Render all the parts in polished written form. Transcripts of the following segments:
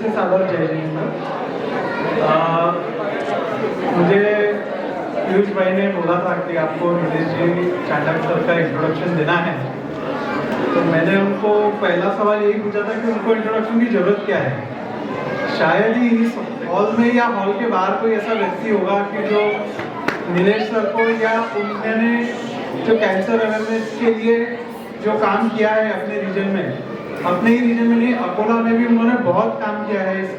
से सादर जय हिंद। मुझे पीयूष भाई ने बोला था कि आपको नीलेश जी चांडक सर का इंट्रोडक्शन देना है, तो मैंने उनको पहला सवाल यही पूछा था कि उनको इंट्रोडक्शन की जरूरत क्या है। शायद ही इस हॉल में या हॉल के बाहर कोई ऐसा व्यक्ति होगा कि जो नीलेश सर को या उन्होंने जो कैंसर अवेयरनेस के लिए जो काम किया है अपने रीजन में, अपने ही रीजन में नहीं, अकोला में भी उन्होंने बहुत काम किया है इस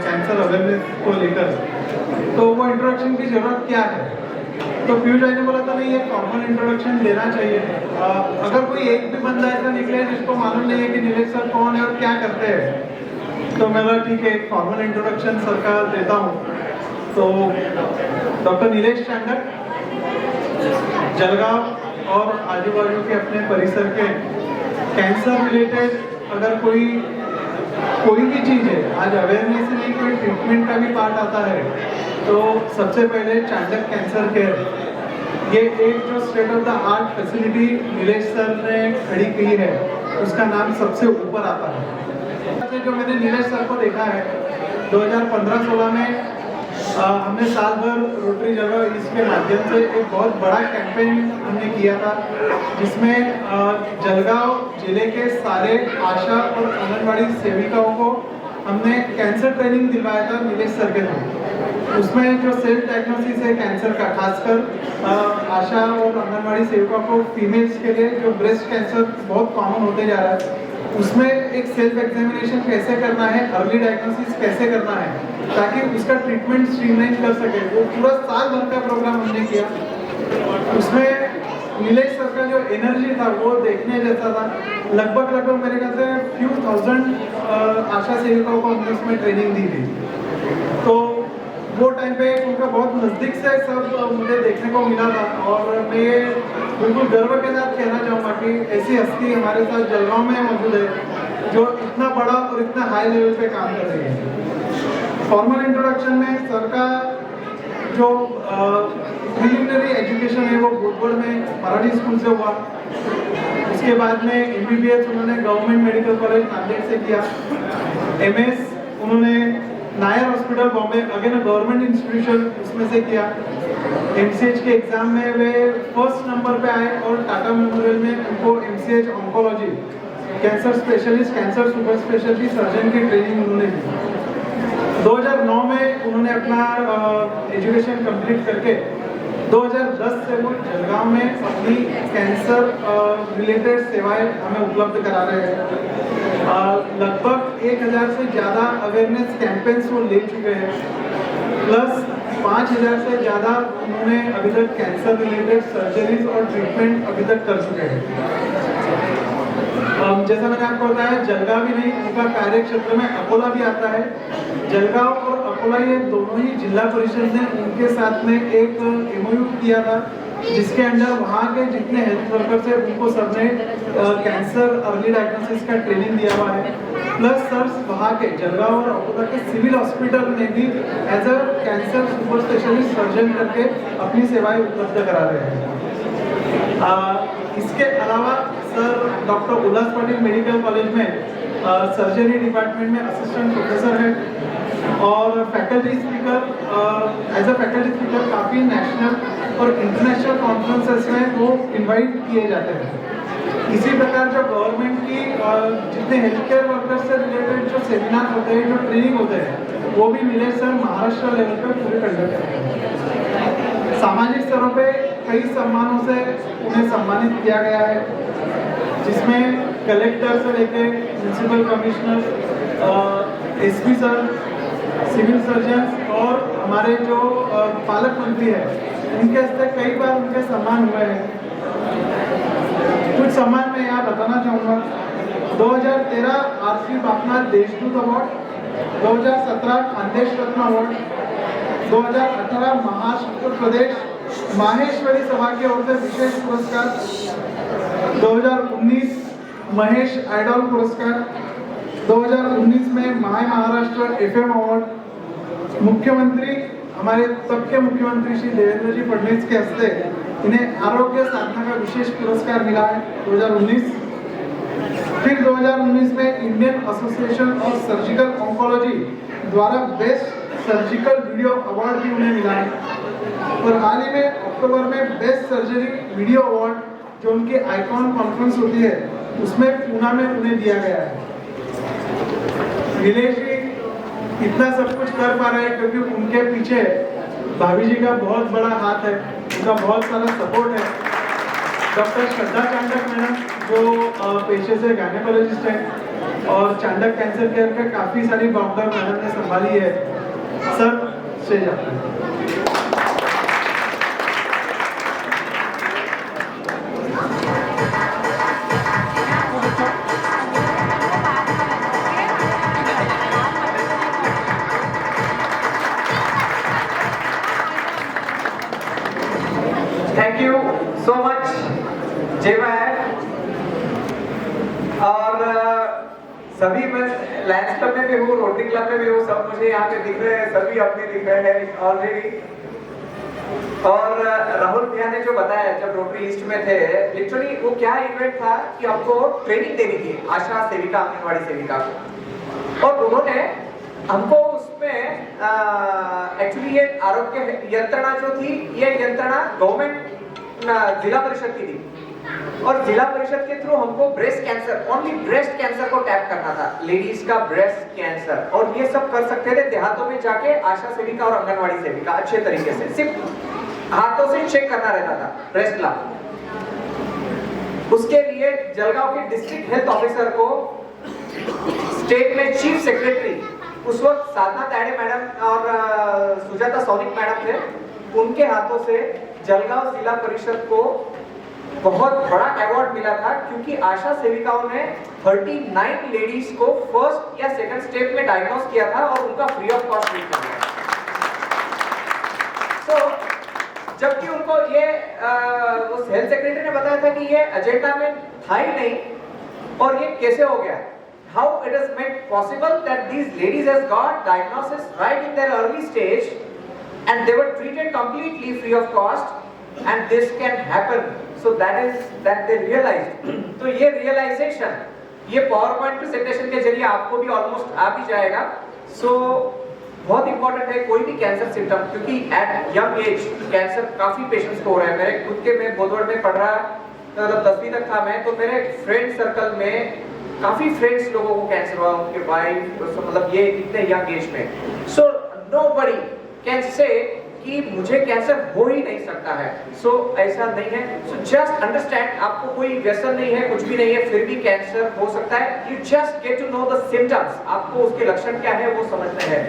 कैंसर अवेयरनेस को लेकर, तो वो इंट्रोडक्शन की जरूरत क्या है। तो पीयूष भाई ने बोला था नहीं, एक फॉर्मल इंट्रोडक्शन देना चाहिए। अगर कोई एक भी बंदा ऐसा निकले जिसको मालूम नहीं है कि नीलेश सर कौन है और क्या करते हैं, तो मैं बोला ठीक है, एक फॉर्मल इंट्रोडक्शन सर का देता हूँ। तो डॉक्टर नीलेश चांडक जलगांव और आजू बाजू के अपने परिसर के कैंसर रिलेटेड अगर कोई भी चीज़ है, आज अवेयरनेस से नहीं कोई ट्रीटमेंट का भी पार्ट आता है, तो सबसे पहले चांडक कैंसर केयर, ये एक जो state of the art facility Nilesh sir ने खड़ी की है, उसका नाम सबसे ऊपर आता है। जो मैंने नीलेश सर को देखा है 2015-16 में हमने साल भर रोटरी जगह इसके माध्यम से एक बहुत बड़ा कैंपेन हमने किया था, जिसमें जलगांव जिले के सारे आशा और आंगनबाड़ी सेविकाओं को हमने कैंसर ट्रेनिंग दिलवाया था नीलेश सर के थ्रू। उसमें जो सेल्फ डायग्नोसिस है कैंसर का, खासकर आशा और आंगनबाड़ी सेविका को फीमेल्स के लिए जो ब्रेस्ट कैंसर बहुत कॉमन होते जा रहा है, उसमें एक सेल्फ एग्जामिनेशन कैसे करना है, अर्ली डायग्नोसिस कैसे करना है, ताकि उसका ट्रीटमेंट स्ट्रीमलाइन कर सके। वो पूरा साल भर का प्रोग्राम हमने किया। उसमें नीलेश सर का जो एनर्जी था वो देखने जैसा था। लगभग मेरे ख्याल से फ्यू थाउजेंड आशा सेविकाओं को हमने उसमें ट्रेनिंग दी थी। तो वो टाइम पे उनका बहुत नज़दीक से सब मुझे देखने को मिला था, और मैं बिल्कुल गर्व के साथ कहना चाहूँगा कि ऐसी हस्ती हमारे साथ जलगांव में मौजूद है जो इतना बड़ा और इतना हाई लेवल पे काम कर रही है। फॉर्मल इंट्रोडक्शन में सर का जो प्रीलिमिनरी एजुकेशन है वो भूतगढ़ में मराठी स्कूल से हुआ। उसके बाद में MBBS उन्होंने गवर्नमेंट मेडिकल कॉलेज नांदेड़ से किया। MS उन्होंने Nair hospital Bombay, again government institution, उसमें से किया। MCH के एग्जाम में वे फर्स्ट नंबर पे आए और टाटा मेमोरियल में उनको MCH oncology, cancer specialist, cancer super speciality surgeon की ट्रेनिंग उन्होंने दी। 2009 में उन्होंने अपना एजुकेशन कंप्लीट करके 2010 से वो जलगांव में अपनी कैंसर रिलेटेड सेवाएं हमें उपलब्ध करा रहे हैं। लगभग 1000 से ज़्यादा अवेयरनेस कैंपेन्स वो ले चुके हैं, प्लस 5000 से ज़्यादा उन्होंने अभी तक कैंसर रिलेटेड सर्जरीज और ट्रीटमेंट अभी तक कर चुके हैं। जैसा मैंने आपको बताया, जलगांव ही नहीं, उनका कार्य क्षेत्र में अकोला भी आता है। जलगांव और अकोला ये दोनों ही जिला परिषद ने उनके साथ में एक MOU किया था, जिसके अंडर वहाँ के जितने हेल्थ वर्कर्स हैं उनको सबने कैंसर अर्ली डायग्नोसिस का ट्रेनिंग दिया हुआ है। प्लस सर वहाँ के जलगांव और अकोला के सिविल हॉस्पिटल में भी as a cancer super specialist surgeon करके अपनी सेवाएं उपलब्ध करा रहे हैं। इसके अलावा sir doctor Ullas Patil medical college में सर्जरी डिपार्टमेंट में असिस्टेंट प्रोफेसर है, और faculty speaker, as a faculty speaker काफ़ी नेशनल और इंटरनेशनल कॉन्फ्रेंसेस में वो इनवाइट किए जाते हैं। इसी प्रकार जो गवर्नमेंट की जितने हेल्थ केयर वर्कर्स से रिलेटेड जो सेमिनार होते हैं, जो ट्रेनिंग होते हैं, वो भी नीलेश सर महाराष्ट्र लेवल पर पूरे कंडक्ट करते हैं। सामाजिक स्तरों पे कई सम्मानों से उन्हें सम्मानित किया गया है, जिसमें कलेक्टर से लेके municipal commissioner, SP sir, civil surgeon और हमारे जो पालक मंत्री है, उनके हस्ते कई बार उनके सम्मान हुए हैं। कुछ सम्मान मैं यहाँ बताना चाहूँगा। 2013 RC बापना देशदूत अवार्ड, 2017 खानदेश रत्न अवार्ड, 2018 महाराष्ट्र प्रदेश माहेश्वरी सभा की ओर से विशेष पुरस्कार, 2019 महेश आइडॉल पुरस्कार, 2019 में माय महाराष्ट्र FM अवार्ड। मुख्यमंत्री, हमारे तब के मुख्यमंत्री श्री देवेंद्र जी फडणवीस के हस्ते इन्हें आरोग्य साधना का विशेष पुरस्कार मिला है 2019। फिर 2019 में Indian association of surgical oncology द्वारा बेस्ट सर्जिकल वीडियो अवार्ड भी उन्हें मिला है। और हाल ही में अक्टूबर में बेस्ट सर्जरी वीडियो अवार्ड जो उनके आइकॉन कॉन्फ्रेंस होती है उसमें पूना में उन्हें दिया गया है। नीलेश जी इतना सब कुछ कर पा रहे हैं क्योंकि उनके पीछे भाभी जी का बहुत बड़ा हाथ है, उनका बहुत सारा सपोर्ट है। डॉक्टर श्रद्धा चांडक मैडम जो पेशे से गायनेकोलॉजिस्ट हैं और चांडक कैंसर केयर का काफ़ी सारी डॉक्टर मैडम ने संभाली है। सर स्टेज आप थैंक यू सो मच जय भाई। और सभी मैं लायंस क्लब में भी हूँ, रोटरी क्लब में भी हूँ, सब मुझे यहाँ पे दिख रहे हैं, सभी अपने दिख रहे हैं ऑलरेडी। और राहुल भैया ने जो बताया जब रोटरी ईस्ट में थे, लिटरली वो क्या इवेंट था कि हमको ट्रेनिंग देनी थी आशा सेविका आंगनवाड़ी सेविका को, और उन्होंने हमको उसमें एक्चुअली ये आरोग्य यंत्रणा जो थी, ये यंत्रणा गवर्नमेंट जिला परिषद की थी और जिला परिषद के थ्रू हमको breast cancer, only breast cancer को टैप करना था, लेडीज का ब्रेस्ट कैंसर। और ये सब कर सकते थे देहातों में जाके आशा सेविका और आंगनवाड़ी सेविका अच्छे तरीके से, सिर्फ हाथों से चेक करना रहता था ब्रेस्ट ला। उसके लिए जलगांव के डिस्ट्रिक्ट हेल्थ ऑफिसर को स्टेट में चीफ सेक्रेटरी उस वक्त साधना ताड़े मैडम और सुजाता सौनिक मैडम थे, उनके हाथों से जलगांव जिला परिषद को बहुत बड़ा अवार्ड मिला था क्योंकि आशा सेविकाओं ने 39 लेडीज को फर्स्ट या सेकंड स्टेप में डायग्नोस किया था और उनका फ्री ऑफ कॉस्ट ट्रीट किया। तो जबकि उनको ये उस हेल्थ सेक्रेटरी ने बताया था कि ये एजेंडा में था ही नहीं, और ये कैसे हो गया? How it is made possible that these ladies has got diagnosis right in their early stage and they were treated completely free of cost, and this can happen. So that is that they realized. तो ये realization, ये PowerPoint presentation के जरिए आपको भी almost आ भी जाएगा। So बहुत important है कोई भी कैंसर सिम्टम, क्योंकि at young age कैंसर काफी पेशेंट्स को हो रहा है। मेरे खुद के मैं बोधगढ़ में पढ़ रहा, मतलब 10वीं तक था मैं, तो मेरे फ्रेंड सर्कल में काफी फ्रेंड्स लोगों को कैंसर हुआ, उनके वाइफ, मतलब ये इतने यंग एज में। सो नोबडी कैन से कि मुझे कैंसर हो ही नहीं सकता है। सो ऐसा नहीं है। सो जस्ट अंडरस्टैंड, आपको कोई व्यसन नहीं है, कुछ भी नहीं है, फिर भी कैंसर हो सकता है। You just get to know the symptoms, आपको उसके लक्षण क्या है वो समझना है।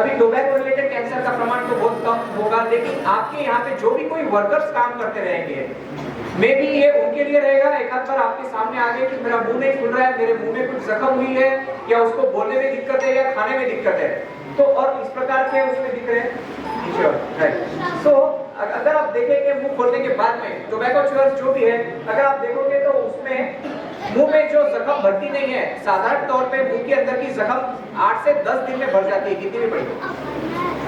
अभी टोबैको रिलेटेड कैंसर का प्रमाण तो बहुत कम होगा, लेकिन आपके यहाँ पे जो भी कोई वर्कर्स काम करते रहेंगे, मे बी ये उनके लिए रहेगा। एक आध बार आपके सामने आ गए कि मेरा मुंह नहीं खुल रहा है, मेरे मुंह में कुछ जख्म हुई है, या उसको बोलने में दिक्कत है या खाने में दिक्कत है, तो और इस प्रकार के उसमें दिख रहे हैं। सो अगर आप देखेंगे मुंह खोलने के बाद में टोबैको च्यूअर्स जो भी है, अगर आप देखोगे तो उसमें मुंह में जो जख्म भरती नहीं है, साधारण तौर पे मुंह के अंदर की जख्म 8 से 10 दिन में भर जाती है, कितनी भी बड़ी।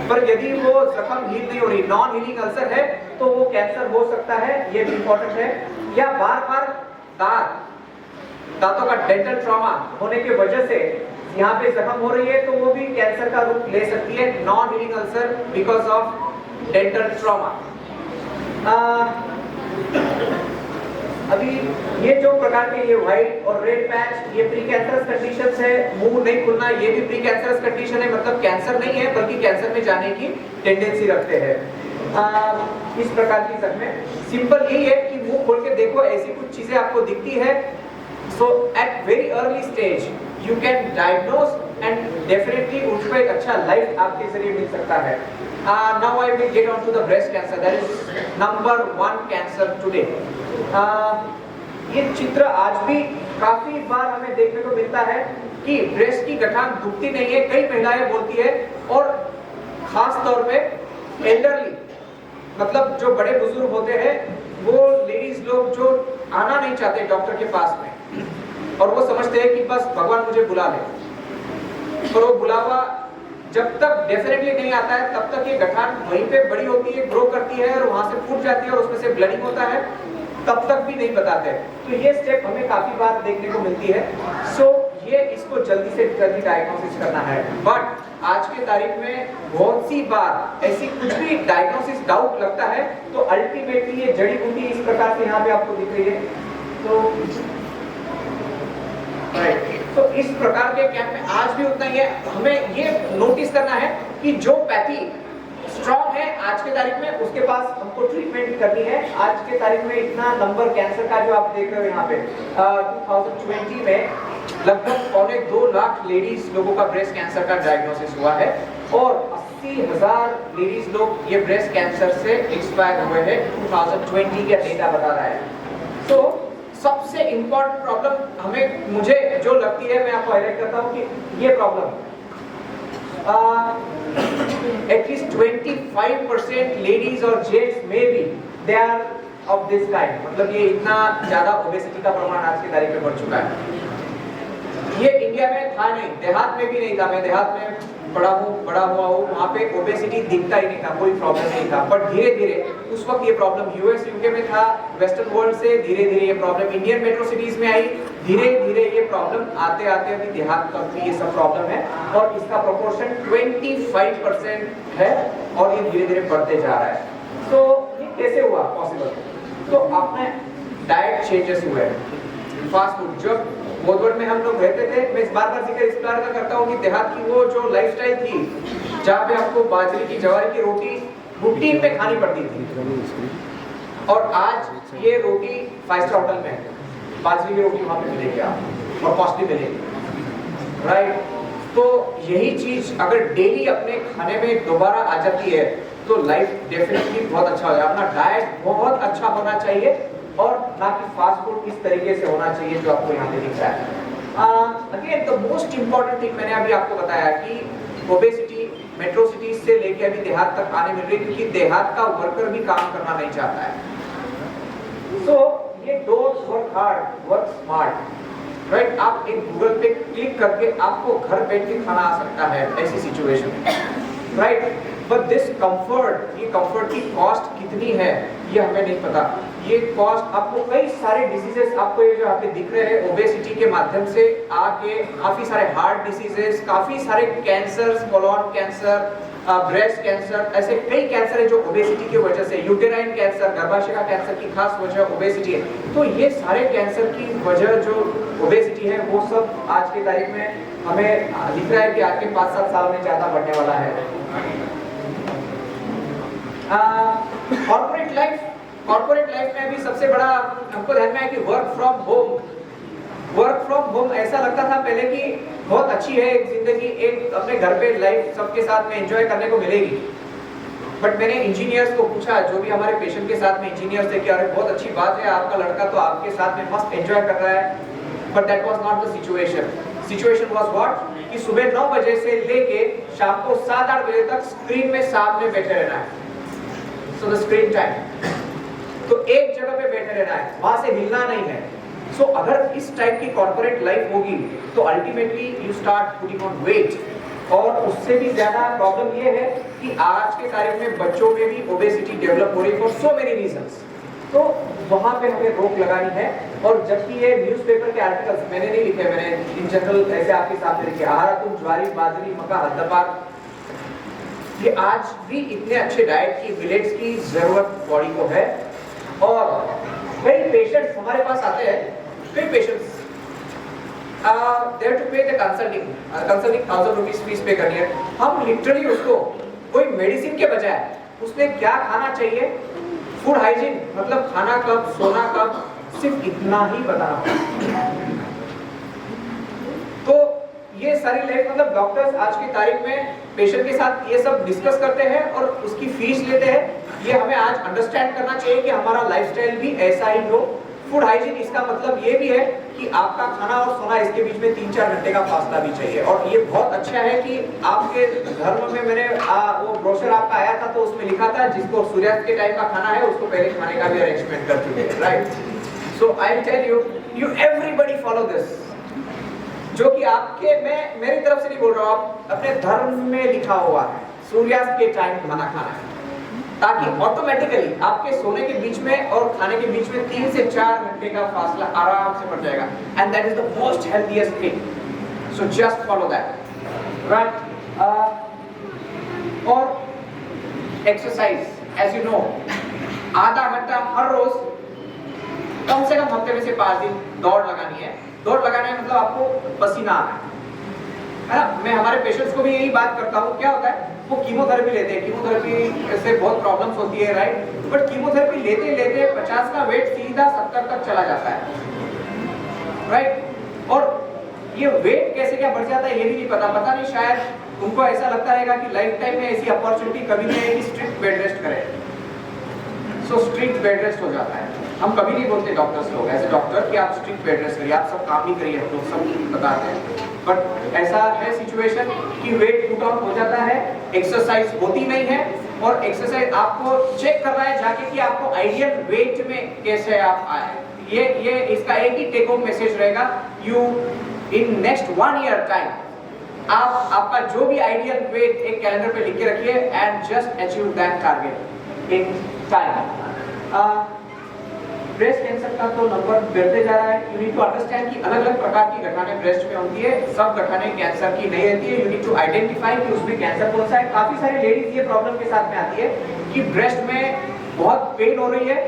पर यदि वो जख्म हील नहीं हो रही, नॉन हीलिंग अल्सर है, तो वो कैंसर हो सकता है, ये भी इंपॉर्टेंट है। या बार-बार दांतों का डेंटल ट्रॉमा होने की वजह से यहाँ पे जख्म हो रही है, तो वो भी कैंसर का रूप ले सकती है, non healing ulcer because of dental trauma. अभी ये जो प्रकार के ये व्हाइट और रेड पैच, ये प्री कैंसरस कंडीशंस है। मुंह नहीं खुलना, ये भी प्री कैंसरस कंडीशन है, मतलब कैंसर नहीं है बल्कि कैंसर में जाने की टेंडेंसी रखते हैं। इस प्रकार की जख्में, सिंपल यही है कि मुंह खोल के देखो, ऐसी कुछ चीजें आपको दिखती है, so at very early stage you can diagnose and definitely उस पर एक अच्छा लाइफ आपके जरिए मिल सकता है। Now I will get on to the breast cancer, that is number 1 cancer today. ये चित्र आज भी काफी बार हमें देखने को मिलता है कि ब्रेस्ट की गठान दुखती नहीं है, कई महिलाएं बोलती है, और खास तौर पे एल्डरली, मतलब जो बड़े बुजुर्ग होते हैं, वो लेडीज लोग जो आना नहीं चाहते डॉक्टर के पास में, और वो समझते हैं कि बस भगवान मुझे बुला ले, और वो बुलावा जब तक डेफिनेटली नहीं आता है तब तक ये गठान वहीं पे बड़ी होती है, ग्रो करती है, और वहां से फूट जाती है और उसमें से ब्लडिंग होता है। तब तक भी नहीं बताते। तो ये स्टेप हमें काफी बार देखने को मिलती है। सो ये इसको जल्दी से जल्दी डायग्नोसिस करना है। बट आज के तारीख में बहुत सी बार ऐसी कुछ भी डायग्नोसिस डाउट लगता है तो अल्टीमेटली ये जड़ी बूटी इस प्रकार से यहाँ पे आपको दिख रही है। तो तो इस प्रकार के कैंप में आज भी उतना ही है। हमें ये नोटिस करना है कि जो पैथी स्ट्रॉन्ग है आज के तारीख में उसके पास हमको ट्रीटमेंट करनी है। आज के तारीख में इतना नंबर कैंसर का जो आप देख रहे हो यहाँ पे 2020 में लगभग 2.25 लाख लेडीज लोगों का ब्रेस्ट कैंसर का डायग्नोसिस हुआ है और 80,000 लेडीज लोग ये ब्रेस्ट कैंसर से एक्सपायर हुए हैं। 2020 का डेटा बता रहा है। तो सबसे इंपॉर्टेंट प्रॉब्लम हमें मुझे जो लगती है मैं आपको हाईलाइट करता हूँ कि ये प्रॉब्लम एटलीस्ट 25% लेडीज और जेंट्स में भी they are of this kind, मतलब ये इतना ज्यादा ओबेसिटी का प्रमाण आज की तारीख में बढ़ चुका है। ये इंडिया में था नहीं, देहात में भी नहीं था। मैं देहात में बड़ा हुआ हूँ, वहाँ पे ओबेसिटी दिखता ही नहीं था, कोई प्रॉब्लम नहीं था। बट धीरे धीरे उस वक्त ये प्रॉब्लम यूएस यूके में था, वेस्टर्न वर्ल्ड से धीरे धीरे ये प्रॉब्लम इंडियन मेट्रो सिटीज में आई। धीरे धीरे ये प्रॉब्लम आते आते अभी देहात तक भी ये सब प्रॉब्लम है और इसका प्रोपोर्शन 25% है और ये धीरे धीरे बढ़ते जा रहा है। तो ये कैसे हुआ पॉसिबल? तो आपने डाइट चेंजेस हुए, फास्ट फूड जब बोधगढ़ में हम लोग रहते थे, मैं बार बार जिक्र इस प्रकार का करता हूँ कि देहात की वो जो लाइफस्टाइल थी जहाँ पे आपको बाजरे की जवार की रोटी रूटीन में खानी पड़ती थी और आज ये रोटी 5 स्टार होटल में बाजरे की रोटी वहाँ पे मिलेगी आप और कॉस्टली मिलेगी, राइट? तो यही चीज अगर डेली अपने खाने में दोबारा आ जाती है तो लाइफ डेफिनेटली बहुत अच्छा हो जाएगा। अपना डाइट बहुत अच्छा होना चाहिए और ना कि फास्ट फूड इस तरीके से होना चाहिए जो आपको यहाँ पे दिख रहा है। Again the most important thing मैंने अभी आपको बताया कि ओबेसिटी मेट्रो सिटीज से लेके अभी देहात तक आने मिल रही है क्योंकि देहात का वर्कर भी काम करना नहीं चाहता है। सो ये don't work hard, work smart, right? आप एक गूगल पे क्लिक करके आपको घर बैठ के खाना आ सकता है ऐसी सिचुएशन में, राइट? बट दिस कंफर्ट, ये कंफर्ट की कॉस्ट कितनी है ये हमें नहीं पता। ये कॉस्ट आपको कई सारे डिसीजेस आपको ये जो आपके दिख रहे हैं ओबेसिटी के माध्यम से आके काफी सारे हार्ट डिसीजेस, काफी सारे cancers, colon cancer, breast cancer, ऐसे कई कैंसर है जो ओबेसिटी की वजह से, यूटेराइन कैंसर, गर्भाशय का कैंसर की खास वजह ओबेसिटी है। तो ये सारे कैंसर की वजह जो ओबेसिटी है वो सब आज की तारीख में हमें दिख रहा है कि आगे 5-7 साल में ज्यादा बढ़ने वाला है। कॉर्पोरेट लाइफ में भी सबसे बड़ा हमको ध्यान में है कि वर्क फ्रॉम होम ऐसा लगता था पहले कि बहुत अच्छी है एक जिंदगी, एक अपने घर पे लाइफ सबके साथ में एंजॉय करने को मिलेगी। बट मैंने इंजीनियर्स को पूछा, जो भी हमारे पेशेंट के साथ में इंजीनियर्स थे, कि अरे बहुत अच्छी बात है आपका लड़का तो आपके साथ में मस्त एंजॉय कर रहा है। But that was not the situation was what कि सुबह 9 बजे से लेके शाम को 7-8 बजे तक स्क्रीन में सामने बैठे रहना है। सो द स्क्रीन टाइम, तो एक जगह पे बैठे रहना है, वहां से हिलना नहीं है। सो अगर इस टाइप की कॉर्पोरेट लाइफ होगी तो ultimately you start putting on weight और उससे भी ज्यादा प्रॉब्लम ये है कि आज के तारीख में बच्चों में भी ओबेसिटी डेवलप हो रही फॉर सो मेनी रीजंस। तो वहां पे हमें रोक लगानी है। और जबकि ये न्यूज़पेपर के आर्टिकल्स मैंने नहीं लिखे, मैंने इन जनरल ऐसे आपके सामने लिखे, आहारातुम, ज्वारी, बाजरी, मक्का, हद्दपाक, ये आज भी इतने अच्छे डाइट की, मिलेट्स की जरूरत बॉडी को है। और कई पेशेंट्स हमारे पास आते हैं, कई पेशेंट्स देयर टू पे द कंसल्टिंग 1000 रुपीस फीस पे करनी है। हम लिटरली उसको कोई मेडिसिन के बजाय उसने क्या खाना चाहिए, फूड हाइजीन, मतलब खाना कब, सोना कब, सिर्फ इतना ही बताना। तो ये सारी लाइफ, मतलब डॉक्टर्स आज की तारीख में पेशेंट के साथ ये सब डिस्कस करते हैं और उसकी फीस लेते हैं। ये हमें आज अंडरस्टैंड करना चाहिए कि हमारा लाइफस्टाइल भी ऐसा ही हो। फूड हाइजीन, इसका मतलब ये भी है कि आपका खाना और सोना इसके बीच में 3-4 घंटे का फासला भी चाहिए। और ये बहुत अच्छा है कि आपके धर्म में मैंने वो ब्रोशर आपका आया था तो उसमें लिखा था जिसको सूर्यास्त के टाइम का खाना है उसको पहले खाने का भी अरेंजमेंट कर चुके हैं, right? So I tell you everybody follow this, जो कि आपके, मैं मेरी तरफ से नहीं बोल रहा हूँ, आप अपने धर्म में लिखा हुआ है सूर्यास्त के टाइम खाना खाना है। ताकि ऑटोमेटिकली आपके सोने के बीच में और खाने के बीच में 3 से 4 घंटे का फासला आराम से पड़ जाएगा, and that is the most healthiest thing, so just follow that, right. और एक्सरसाइज एज यू नो, आधा घंटा हर रोज कम से कम हफ्ते में से 5 दिन दौड़ लगानी है। दौड़ लगाना है मतलब आपको पसीना आना है ना। मैं हमारे पेशेंट्स को भी यही बात करता हूँ। क्या होता है, वो कीमोथेरेपी लेते हैं, कीमोथेरेपी से बहुत प्रॉब्लम्स होती है, राइट, बट कीमोथेरेपी लेते लेते 50 का वेट सीधा 70 तक चला जाता है, राइट। और ये वेट कैसे क्या बढ़ जाता है ये भी नहीं पता नहीं, शायद उनको ऐसा लगता रहेगा कि लाइफ टाइम में ऐसी अपॉर्चुनिटी कभी नहीं है कि स्ट्रिक्ट बेड रेस्ट करें, सो स्ट्रिक्ट बेड रेस्ट हो जाता है। हम कभी नहीं बोलते डॉक्टर्स लोग, ऐसे डॉक्टर कि आप स्ट्रिक्ट बेड रेस्ट करिए, आप सब काम ही करिए, हम लोग सब बताते हैं, बट ऐसा है सिचुएशन कि वेट पुट ऑन हो जाता है, एक्सरसाइज होती नहीं है, और एक्सरसाइज आपको चेक करना है जाके कि आपको आइडियल वेट में कैसे आप आए। ये इसका एक ही टेक होम मैसेज रहेगा, you in next 1 year time आप आपका जो भी आइडियल वेट एक कैलेंडर पे लिख के रखिए and just achieve that target in time. Breast cancer का तो नंबर बढ़ते जा रहा है। यू नीड टू अंडरस्टैंड कि अलग अलग प्रकार की गठाने ब्रेस्ट में होती है, सब गठाने कैंसर की नहीं रहती है। यू नीड टू आइडेंटिफाई कि उसमें कैंसर कौन सा है। काफी सारी लेडीज ये प्रॉब्लम के साथ में आती है कि ब्रेस्ट में बहुत पेन हो रही है,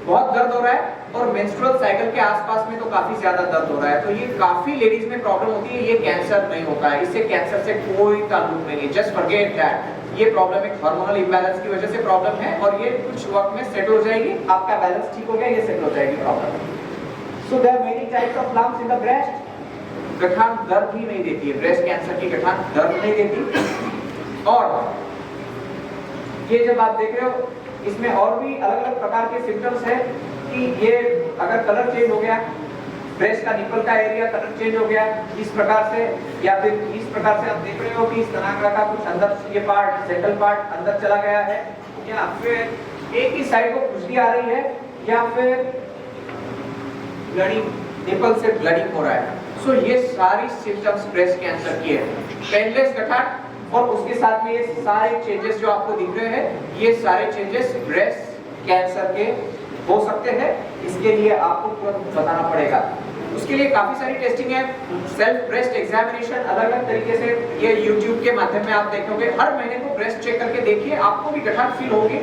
बहुत दर्द हो रहा है, और मेंस्ट्रुअल साइकिल के आसपास में तो काफी ज्यादा दर्द हो रहा है। तो ये काफी लेडीज में प्रॉब्लम होती है। ये कैंसर नहीं होता है, इससे कैंसर से कोई ताल्लुक नहीं है, जस्ट फॉरगेट दैट। ये प्रॉब्लम एक हार्मोनल इंबैलेंस की वजह से प्रॉब्लम है, और ये कुछ वक्त में सेट हो जाएगी, आपका बैलेंस ठीक हो गया, ये सेट हो जाएगी problem. So there are many types of lumps in the breast. गठान दर्द ही नहीं देती है, ब्रेस्ट कैंसर की गठान दर्द नहीं देती। और ये जब आप देख रहे हो, इसमें और भी अलग अलग प्रकार के सिम्टम्स है कि ये अगर कलर चेंज हो गया, ब्रेस्ट का निपल का एरिया कलर चेंज हो गया इस प्रकार से, या फिर इस प्रकार से आप देख रहे हो कि स्तनाग्र का कुछ अंदर ये पार्ट, सेंट्रल पार्ट अंदर चला गया है, या फिर एक ही साइड को खुजली आ रही है, या फिर ब्लडिंग, निपल से ब्लडिंग हो रहा है। सो ये सारी सिम्टम्स ब्रेस्ट कैंसर की है। पेनलेस गठान और उसके साथ में ये सारे चेंजेस जो आपको दिख रहे हैं, ये सारे चेंजेस ब्रेस्ट कैंसर के हो सकते हैं। इसके लिए आपको तुरंत बताना पड़ेगा। उसके लिए काफी सारी टेस्टिंग है, सेल्फ ब्रेस्ट एग्जामिनेशन अलग अलग तरीके से ये YouTube के माध्यम में आप देखोगे। हर महीने को ब्रेस्ट चेक करके देखिए, आपको भी गठान फील होगी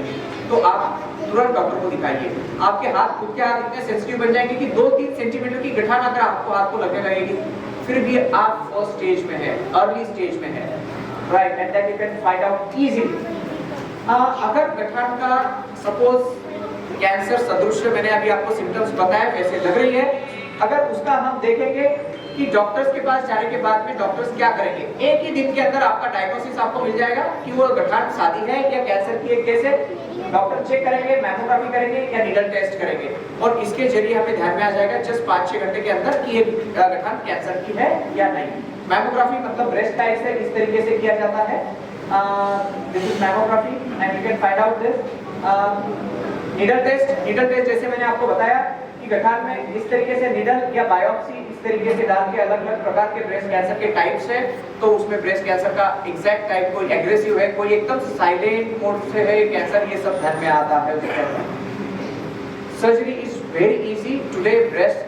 तो आप तुरंत डॉक्टर को दिखाइए। आपके हाथ, खुद के हाथ इतने सेंसिटिव बन जाएंगे कि 2-3 सेंटीमीटर की गठान अगर आपको हाथ को लगने लगेगी, फिर भी आप फर्स्ट स्टेज में है, अर्ली स्टेज में है, right, and that you can find out easily. अगर गठान का सपोज कैंसर सदृश, मैंने अभी आपको सिम्टम्स बताया कैसे लग रही है, अगर उसका हम देखेंगे कि डॉक्टर्स के पास जाने के बाद में डॉक्टर्स क्या करेंगे, एक ही दिन के अंदर आपका डायग्नोसिस आपको मिल जाएगा कि वो गठान शादी है या कैंसर की है। कैसे डॉक्टर चेक करेंगे, मैमोग्राफी करेंगे या नीडल टेस्ट करेंगे, और इसके जरिए हमें ध्यान में आ जाएगा जस्ट 5-6 घंटे के अंदर कि ये गठान कैंसर की है या नहीं। मैमोग्राफी मतलब ब्रेस्ट टाइप से इस तरीके से किया जाता है। This is mammography and you can find out this. Needle test जैसे मैंने आपको बताया कि गठान में इस तरीके से नीडल या बायोप्सी इस तरीके से डाल के अलग अलग प्रकार के ब्रेस्ट कैंसर के टाइप्स है। तो उसमें ब्रेस्ट कैंसर का एग्जैक्ट टाइप, कोई एग्रेसिव है, कोई एकदम साइलेंट मोड से है कैंसर, ये सब ध्यान में आता है। Surgery is very easy today, breast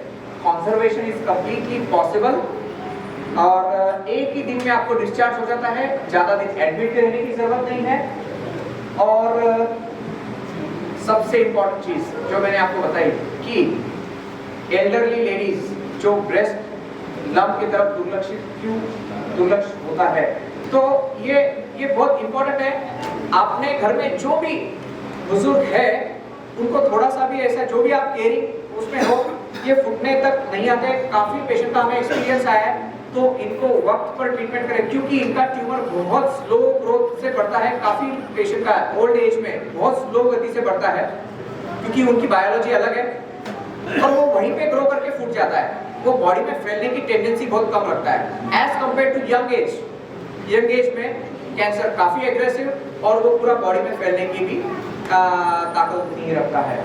conservation is completely possible, और एक ही दिन में आपको डिस्चार्ज हो जाता है, ज्यादा दिन एडमिट रहने की जरूरत नहीं है। और सबसे इंपॉर्टेंट चीज जो मैंने आपको बताई कि एल्डरली लेडीज जो ब्रेस्ट लंप की तरफ दुर्लक्षित होता है, तो ये बहुत इंपॉर्टेंट है। आपने घर में जो भी बुजुर्ग है उनको थोड़ा सा भी ऐसा जो भी आप केयरिंग उसमें हो, ये फुटने तक नहीं आते। काफी पेशेंट का हमें एक्सपीरियंस आया है, तो इनको वक्त पर ट्रीटमेंट करें, क्योंकि इनका ट्यूमर बहुत स्लो ग्रोथ से बढ़ता है। काफी पेशेंट का ओल्ड एज में बहुत स्लो गति से बढ़ता है, क्योंकि उनकी बायोलॉजी अलग है, और वो वहीं पे ग्रो करके फूट जाता है। वो बॉडी में फैलने की टेंडेंसी बहुत कम रखता है as compare to young age. Young age में कैंसर काफी एग्रेसिव, और वो पूरा बॉडी में फैलने की भी ताकत नहीं रखता है।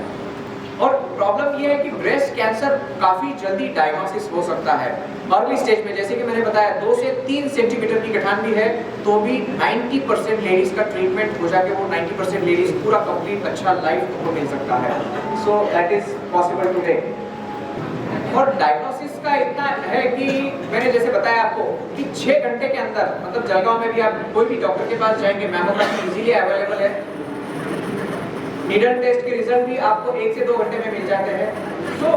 और प्रॉब्लम ये है कि ब्रेस्ट कैंसर काफी जल्दी डायग्नोसिस हो सकता है अर्ली स्टेज में। जैसे कि मैंने बताया 2 से 3 सेंटीमीटर की गठान भी है तो भी 90% लेडीज का ट्रीटमेंट हो जाके वो 90% लेडीज पूरा कंप्लीट अच्छा लाइफ उनको मिल सकता है। So that is possible today. और डायग्नोसिस का इतना है कि मैंने जैसे बताया आपको कि 6 घंटे के अंदर, मतलब जलगांव में भी आप कोई भी डॉक्टर के पास जाएंगे, मैमोग्राफी इजीली अवेलेबल है, नीडल टेस्ट के रिजल्ट भी आपको 1 से 2 घंटे में मिल जाते हैं। तो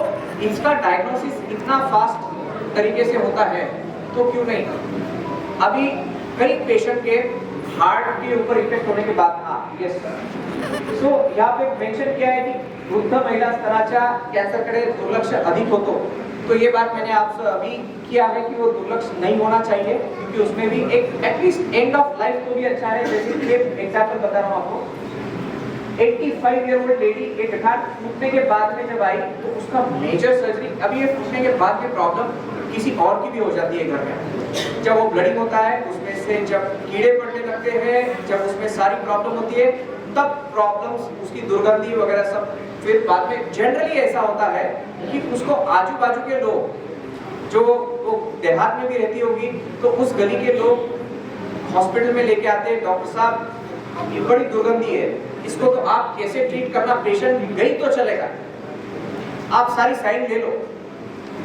इसका डायग्नोसिस इतना फास्ट तरीके से होता है तो क्यों नहीं। अभी कई पेशेंट के हार्ट के ऊपर इफेक्ट होने के बाद, हाँ यस सो यहाँ पे मेंशन किया है कि वृद्ध महिला स्तनाच्या कॅन्सरकडे दुर्लक्ष अधिक होतो। तो ये बात मैंने आपसे अभी किया है कि वो दुर्लक्ष नहीं होना चाहिए, क्योंकि उसमें भी एक एटलीस्ट एंड ऑफ लाइफ तो भी अच्छा है। जैसे कि एग्जाम्पल बता रहा हूँ आपको, 85 ईयर ओल्ड लेडी एक गठान फूटने के बाद में जब आई तो उसका मेजर सर्जरी, अभी ये फूटने के बाद में प्रॉब्लम किसी और की भी हो जाती है घर में। जब वो ब्लडिंग होता है उसमें से जब कीड़े पड़ने लगते हैं, जब उसमें सारी प्रॉब्लम होती है, तब प्रॉब्लम्स उसकी दुर्गंधी वगैरह सब, फिर बाद में जनरली ऐसा होता है कि उसको आजू बाजू के लोग, जो वो देहात में भी रहती होगी तो उस गली के लोग हॉस्पिटल में लेके आते हैं, डॉक्टर साहब ये बड़ी दुर्गंधी है, इसको तो आप कैसे ट्रीट करना, पेशेंट गई तो चलेगा, आप सारी साइन ले लो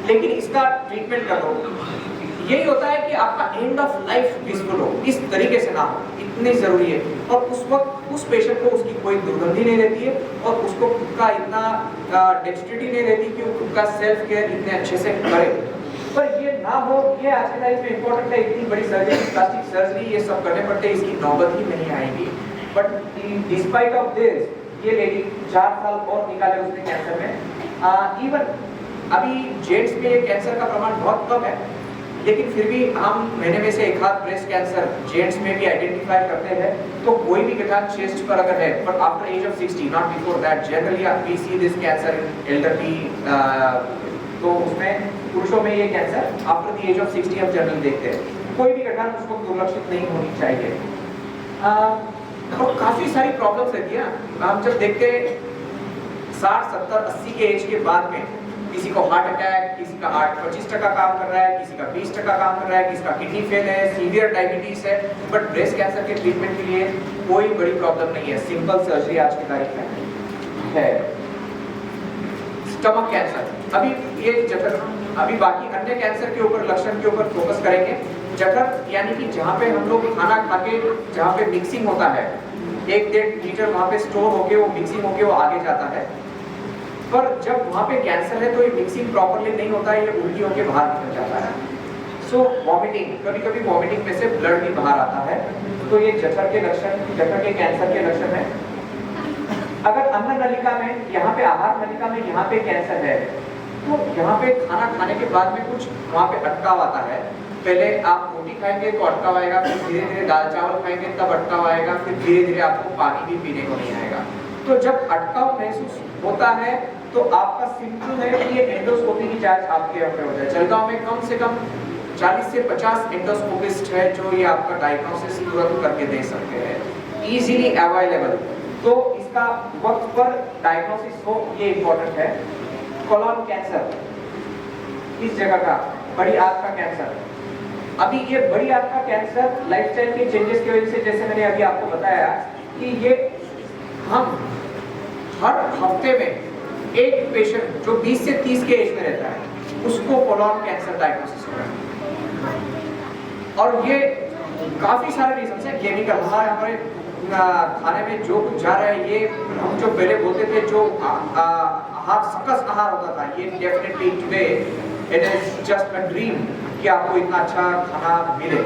लेकिन इसका ट्रीटमेंट कर लो। यही होता है कि आपका एंड ऑफ लाइफ पीसफुल हो, इस तरीके से ना हो, इतनी जरूरी है। और उस वक्त उस पेशेंट को उसकी कोई दुर्गंधी नहीं रहती है और उसको खुद का इतना डेक्स्ट्रिटी नहीं रहती कि वो खुद का सेल्फ केयर इतने अच्छे से करे। पर ये ना हो, ये आज के लाइफ में इंपॉर्टेंट है। इतनी बड़ी सर्जरी, प्लास्टिक सर्जरी, ये सब करने पड़ते हैं, इसकी नौबत ही नहीं आएगी। बट डिस्पाइट ऑफ दिस, ये लेडी 4 साल और निकाले उसने कैंसर में। इवन अभी जेंट्स में ये कैंसर का प्रमाण बहुत कम है, लेकिन फिर भी हम महीने में से एक आध ब्रेस्ट कैंसर जेंट्स में भी आइडेंटिफाई करते हैं। तो कोई भी गठान चेस्ट पर अगर है, but after age of 60, not before that, generally we see this cancer in elderly, तो उसमें पुरुषों में ये cancer after the age of 60 हम जनरली देखते हैं। कोई भी गठान उसको दुर्लक्षित नहीं होनी चाहिए। और काफी सारी प्रॉब्लम्स रहती है। हम जब देखते 60, 70, 80 के एज के बाद में किसी को हार्ट अटैक, किसी का हार्ट 25% काम कर रहा है, किसी का 20% काम कर रहा है, किसी का किडनी फेल है, सीवियर डायबिटीज है, बट ब्रेस्ट कैंसर के ट्रीटमेंट के लिए कोई बड़ी प्रॉब्लम नहीं है, सिंपल सर्जरी आज की तारीख में है। स्टमक कैंसर, अभी ये जठर, अभी बाकी अन्य कैंसर के ऊपर, लक्षण के ऊपर फोकस करेंगे। जठर यानी कि जहाँ पे हम लोग खाना खा के, जहाँ पे मिक्सिंग होता है, 1-1.5 लीटर वहाँ पे स्टोर होके वो मिक्सिंग होके वो आगे जाता है। पर जब वहाँ पे कैंसर है तो ये मिक्सिंग प्रॉपर्ली नहीं होता है, ये उल्टी होके बाहर निकल जाता है। सो वॉमिटिंग, कभी कभी वॉमिटिंग में से ब्लड भी बाहर आता है, तो ये जठर के लक्षण, जठर के कैंसर के लक्षण है। अगर अन्न नलिका में, यहाँ पे आहार नलिका में यहाँ पे कैंसर है, तो यहाँ पे खाना खाने के बाद में कुछ वहाँ पे अटकाव आता है। पहले आप रोटी खाएंगे तो अटकाव आएगा, फिर धीरे धीरे दाल चावल खाएंगे तब अटकाव आएगा, फिर धीरे धीरे आपको पानी भी पीने को नहीं आएगा। तो जब अटकाव महसूस होता है तो आपका सिम्पटम है कि ये एंडोस्कोपी की जांच आपके यहाँ पे हो जाए। जलगांव में कम से कम 40 से 50 एंडोस्कोपिस्ट है जो ये आपका डायग्नोसिस तुरंत करके दे सकते हैं, इजीली अवेलेबल। तो इसका वक्त पर डायग्नोसिस हो, ये इंपॉर्टेंट है। कोलन कैंसर, इस जगह का बड़ी आंत का कैंसर, अभी ये बड़ी आंत का कैंसर लाइफस्टाइल के चेंजेस की वजह से, जैसे मैंने अभी आपको बताया कि ये हम हर हफ्ते में एक पेशेंट जो 20 से 30 के एज में रहता है उसको कोलन कैंसर डायग्नोसिस हो रहा है। और ये काफी सारे रीजन है। केमिकल, हमारे खाने में जो कुछ जा रहा है, ये हम जो पहले बोलते थे जो आहार, सकस आहार होता था, ये definitely today it is just a dream कि आपको इतना अच्छा खाना मिले।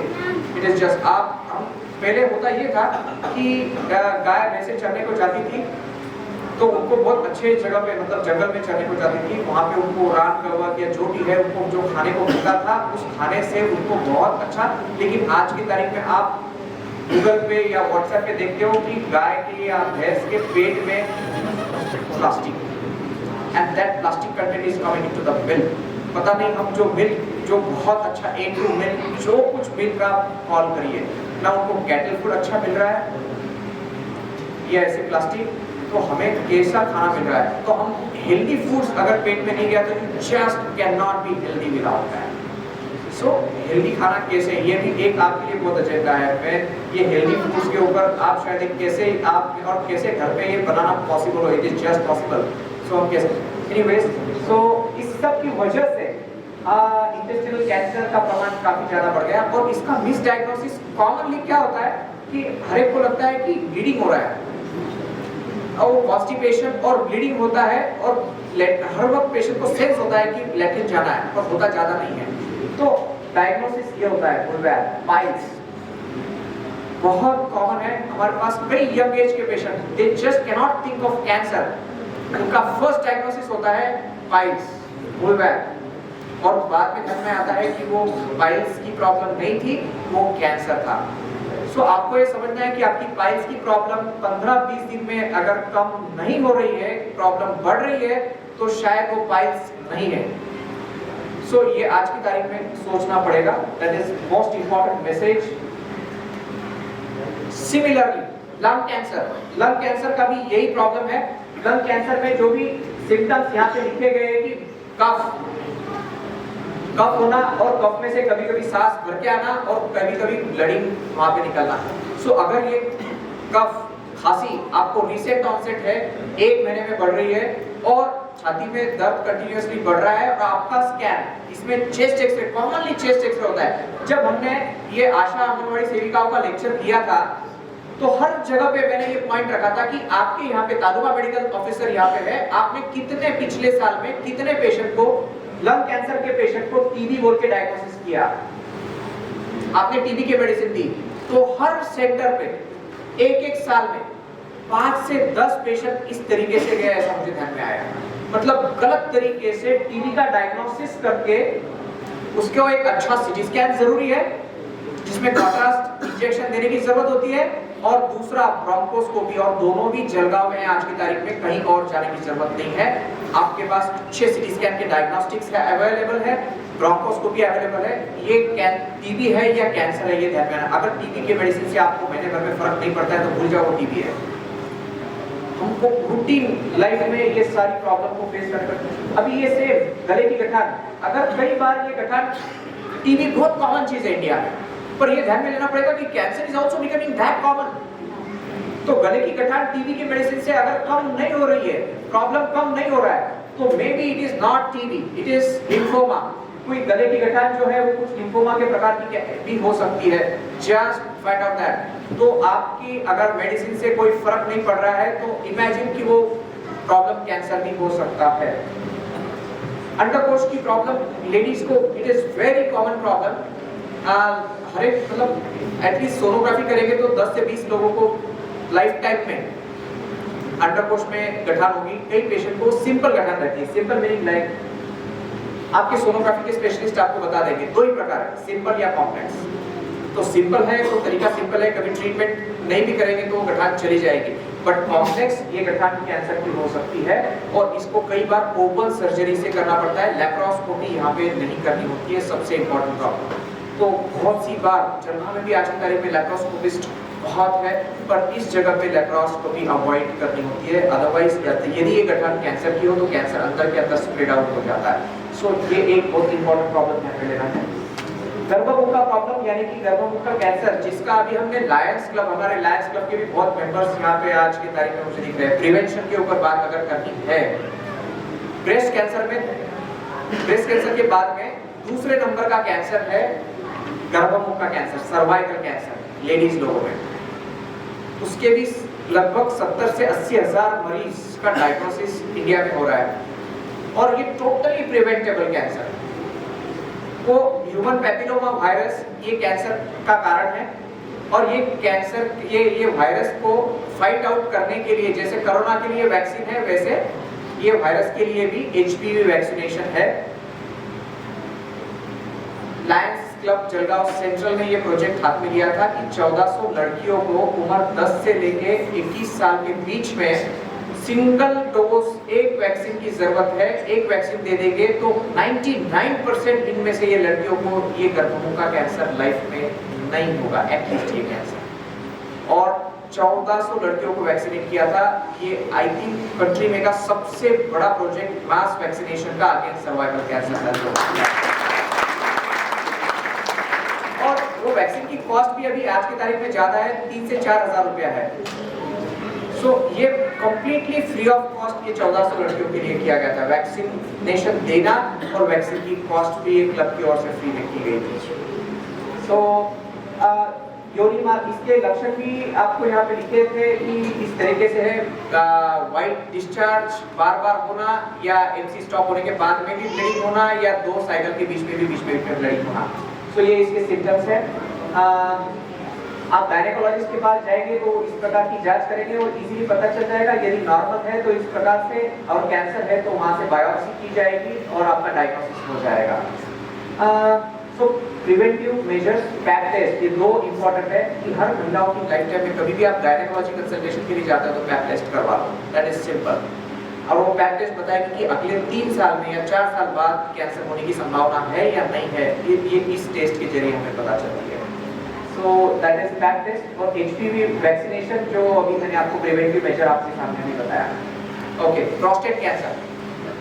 इट इज जस्ट, आप हम पहले होता ये था कि गाय भैंसे चरने को जाती थी तो उनको बहुत अच्छे जगह पे, मतलब जंगल में चरने को जाती थी, वहाँ पे उनको रान कवक या जो भी है उनको जो खाने को मिलता था उस खाने से उनको बहुत अच्छा। लेकिन आज की तारीख में आप गूगल पे या व्हाट्सएप पे देखते हो कि गाय के या भैंस के पेट में plastic, and that plastic content is coming into the milk. पता नहीं हम जो मिल्क, जो बहुत अच्छा A2 मिल्क, जो कुछ मिल्क आप कॉल करिए ना, उनको कैटल फूड अच्छा मिल रहा है या ऐसे प्लास्टिक। तो हमें कैसा खाना मिल रहा है। तो हम हेल्दी फूड्स अगर पेट में नहीं गया तो just can not be healthy without that. So healthy खाना कैसे, ये भी एक आपके लिए बहुत एजेंडा है। मैं ये हेल्दी फूड्स के ऊपर आप शायद एक कैसे आप और कैसे घर पे ये बनाना पॉसिबल हो, इट इज जस्ट पॉसिबल। सो हम कैसे एनीवेज, सो इस सब की वजह से इंटेस्टिनल कैंसर का प्रमाण काफी ज्यादा बढ़ गया। और इसका मिस डायग्नोसिस कॉमनली क्या होता है कि हर एक को लगता है कि ब्लीडिंग हो रहा है और कॉन्स्टिपेशन और ब्लीडिंग होता है और हर वक्त पेशेंट को सेंस होता है कि लैट्रिन जाना है, पर होता ज्यादा नहीं है। तो डायग्नोसिस ये होता है बुलवैल पाइल्स, बहुत कॉमन है हमारे पास कई यंग एज के patient, they just can not think of cancer, उनका फर्स्ट डायग्नोसिस होता है पाइल्स बुलवैल, और बाद में ध्यान में आता है कि वो पाइल्स की प्रॉब्लम नहीं थी, वो कैंसर था। सो आपको ये समझना है कि आपकी पाइल्स की प्रॉब्लम 15-20 दिन में अगर कम नहीं हो रही है, प्रॉब्लम बढ़ रही है, तो शायद वो पाइल्स नहीं है। सो ये आज की तारीख में सोचना पड़ेगा, that is most important message. Similarly lung cancer का भी यही प्रॉब्लम है। लंग कैंसर में जो भी सिम्टम्स यहाँ पे लिखे गए हैं कि कफ होना और कफ में से कभी-कभी सांस भर के आना और कभी-कभी ब्लीडिंग वहां पे निकलना। सो अगर ये कफ खांसी आपको रिसेंट ऑनसेट है, 1 महीने में बढ़ रही है और छाती में दर्द कंटिन्यूअसली बढ़ रहा है और आपका स्कैन इसमें chest X-ray, commonly chest X-ray होता है। जब हमने ये आशा आंगनवाड़ी सेविकाओं का लेक्चर दिया था तो हर जगह पे मैंने ये पॉइंट रखा था कि आपके यहाँ पे तालुका मेडिकल ऑफिसर यहाँ पे है, आपने कितने पिछले साल में कितने पेशेंट को, लंग कैंसर के पेशेंट को टीबी बोल के डायग्नोसिस किया, आपने टीबी की मेडिसिन दी। तो हर सेंटर पे एक साल में 5 से 10 पेशेंट इस तरीके से गए, ऐसा मुझे ध्यान में आया। मतलब गलत तरीके से टीबी का डायग्नोसिस करके उसको एक अच्छा सीटी स्कैन जरूरी है जिसमें कॉन्ट्रास्ट इंजेक्शन देने की जरूरत होती है, और दूसरा ब्रोंकोस्कोपी, और दोनों भी जलगांव में आज की तारीख में कहीं और जाने की जरूरत नहीं है। आपके पास अच्छे सीटी स्कैन के डायग्नोस्टिक्स है, अवेलेबल है, ब्रोंकोस्कोपी अवेलेबल है। ये टीबी है या कैंसर है ये ध्यान में रखना। अगर टीबी के मेडिसिन से आपको महीने भर में फर्क नहीं पड़ता है तो भूल जाओ वो टीबी है। हमको रूटीन लाइफ में ये सारी प्रॉब्लम को फेस करना पड़ता है। अभी ये सेम गले की गठान, अगर कई बार ये गठान, टीबी बहुत कॉमन चीज है इंडिया में, पर ये ध्यान में लेना पड़ेगा कि cancer is also becoming that common. तो गले की गठान टीबी की मेडिसिन से अगर कम नहीं हो रही है, प्रॉब्लम कम नहीं हो रहा है, तो may be it is not TB, it is lymphoma. कोई गले की गठान जो है वो कुछ लिम्फोमा के प्रकार की भी हो सकती है, जस्ट फाइंड आउट दैट। तो आपकी अगर मेडिसिन से कोई फर्क नहीं पड़ रहा है तो इमेजिन कि वो प्रॉब्लम कैंसर भी हो सकता है। अंडकोश की प्रॉब्लम लेडीज को, it is very common problem. हर एक मतलब एटलीस्ट सोनोग्राफी करेंगे तो 10 से 20 लोगों को लाइफ टाइम में अंडकोश में गठान होगी। कई पेशेंट को सिंपल गठान रहती है, सिंपल मीनिंग लाइक आपके सोनोग्राफी के स्पेशलिस्ट आपको बता देंगे 2 ही प्रकार है, सिंपल या कॉम्प्लेक्स। तो सिंपल है तो तरीका सिंपल है, कभी ट्रीटमेंट नहीं भी करेंगे तो गठान चली जाएगी। बट कॉम्प्लेक्स ये गठान कैंसर की हो सकती है और इसको कई बार ओपन सर्जरी से करना पड़ता है, लैप्रोस्कोपी यहाँ पे नहीं करनी होती है, सबसे इंपॉर्टेंट प्रॉब्लम। तो बहुत सी बार जर्नल में भी आज की तारीख में लैप्रोस्कोपिस्ट बहुत है, पर इस जगह पे लैप्रोस्कोपी अवॉइड करनी होती है। अदरवाइज यदि ये गठान कैंसर की हो तो कैंसर अंदर के अंदर स्प्रेड आउट हो जाता है। सो ये एक बहुत इंपॉर्टेंट प्रॉब्लम यहाँ पे लेना है। गर्भमुख का प्रॉब्लम यानी कि गर्भमुख का कैंसर, जिसका अभी हमने लायंस क्लब, हमारे लायंस क्लब के भी बहुत मेंबर्स यहाँ पे आज की तारीख में मुझे दिख रहे हैं। प्रिवेंशन के ऊपर बात अगर करनी है, ब्रेस्ट कैंसर में, ब्रेस्ट कैंसर के बाद में दूसरे नंबर का कैंसर है गर्भमुख का कैंसर, सर्वाइकल कैंसर लेडीज लोगों में। उसके भी लगभग 70 से 80 हजार मरीज का डायग्नोसिस इंडिया में हो रहा है और ये टोटली प्रिवेंटेबल कैंसर। वो ह्यूमन पैपिलोमा वायरस ये कैंसर का कारण है और ये कैंसर, ये वायरस को फाइट आउट करने के लिए, जैसे कोरोना के लिए वैक्सीन है वैसे ये वायरस के लिए भी एचपीवी वैक्सीनेशन है। लायंस क्लब जलगांव सेंट्रल ने ये प्रोजेक्ट हाथ में लिया था कि 1400 लड़कियों को उम्र 10 से लेके 21 साल के बीच में सिंगल डोज एक वैक्सीन की जरूरत है, एक वैक्सीन दे देंगे तो 99% इनमें से ये लड़कियों को ये गर्भमुख का कैंसर लाइफ में नहीं होगा, एटलीस्ट ये कैंसर। और 1400 लड़कियों को वैक्सीनेट किया था। ये आई थिंक कंट्री में का सबसे बड़ा प्रोजेक्ट मास वैक्सीनेशन का अगेंस्ट सर्वाइकल कैंसर है। और वो वैक्सीन की कॉस्ट भी अभी आज की तारीख में ज्यादा है, 3 से 4 हजार रुपया है। सो ये कंप्लीटली फ्री ऑफ कॉस्ट ये 1400 लड़कियों के लिए किया गया था। वैक्सीनेशन देना और वैक्सीन की कॉस्ट भी एक क्लब की ओर से फ्री में की गई थी। सो योनि मार्ग इसके लक्षण भी आपको यहाँ पे लिखे थे कि इस तरीके से है, वाइट डिस्चार्ज बार बार होना या एमसी स्टॉप होने के बाद में भी ब्लीडिंग होना या 2 साइकिल के बीच में ब्लीडिंग होना। सो ये इसके सिम्टम्स हैं। आप गायनेकोलॉजिस्ट के पास जाएंगे तो इस प्रकार की जांच करेंगे और इजीली पता चल जाएगा। यदि नॉर्मल है तो इस प्रकार से, और कैंसर है तो वहां से बायोप्सी की जाएगी और आपका डायग्नोसिस हो जाएगा। सो प्रिवेंटिव मेजर्स, पैप टेस्ट, ये 2 इंपॉर्टेंट है कि हर महिलाओं की लाइफ टाइम में कभी भी आप गायनेकोलॉजी कंसल्टेशन के लिए जाते हो तो पैप टेस्ट करवा लो। That is simple. और वो पैप टेस्ट बताएगी कि अगले 3 साल में या 4 साल बाद कैंसर होने की संभावना है या नहीं है। ये इस टेस्ट के जरिए हमें पता चलती है। So that is pap test. और एचपीवी वैक्सीनेशन जो अभी मैंने आपको प्रिवेंटिव मेजर आपके सामने भी बताया। Okay, prostate cancer.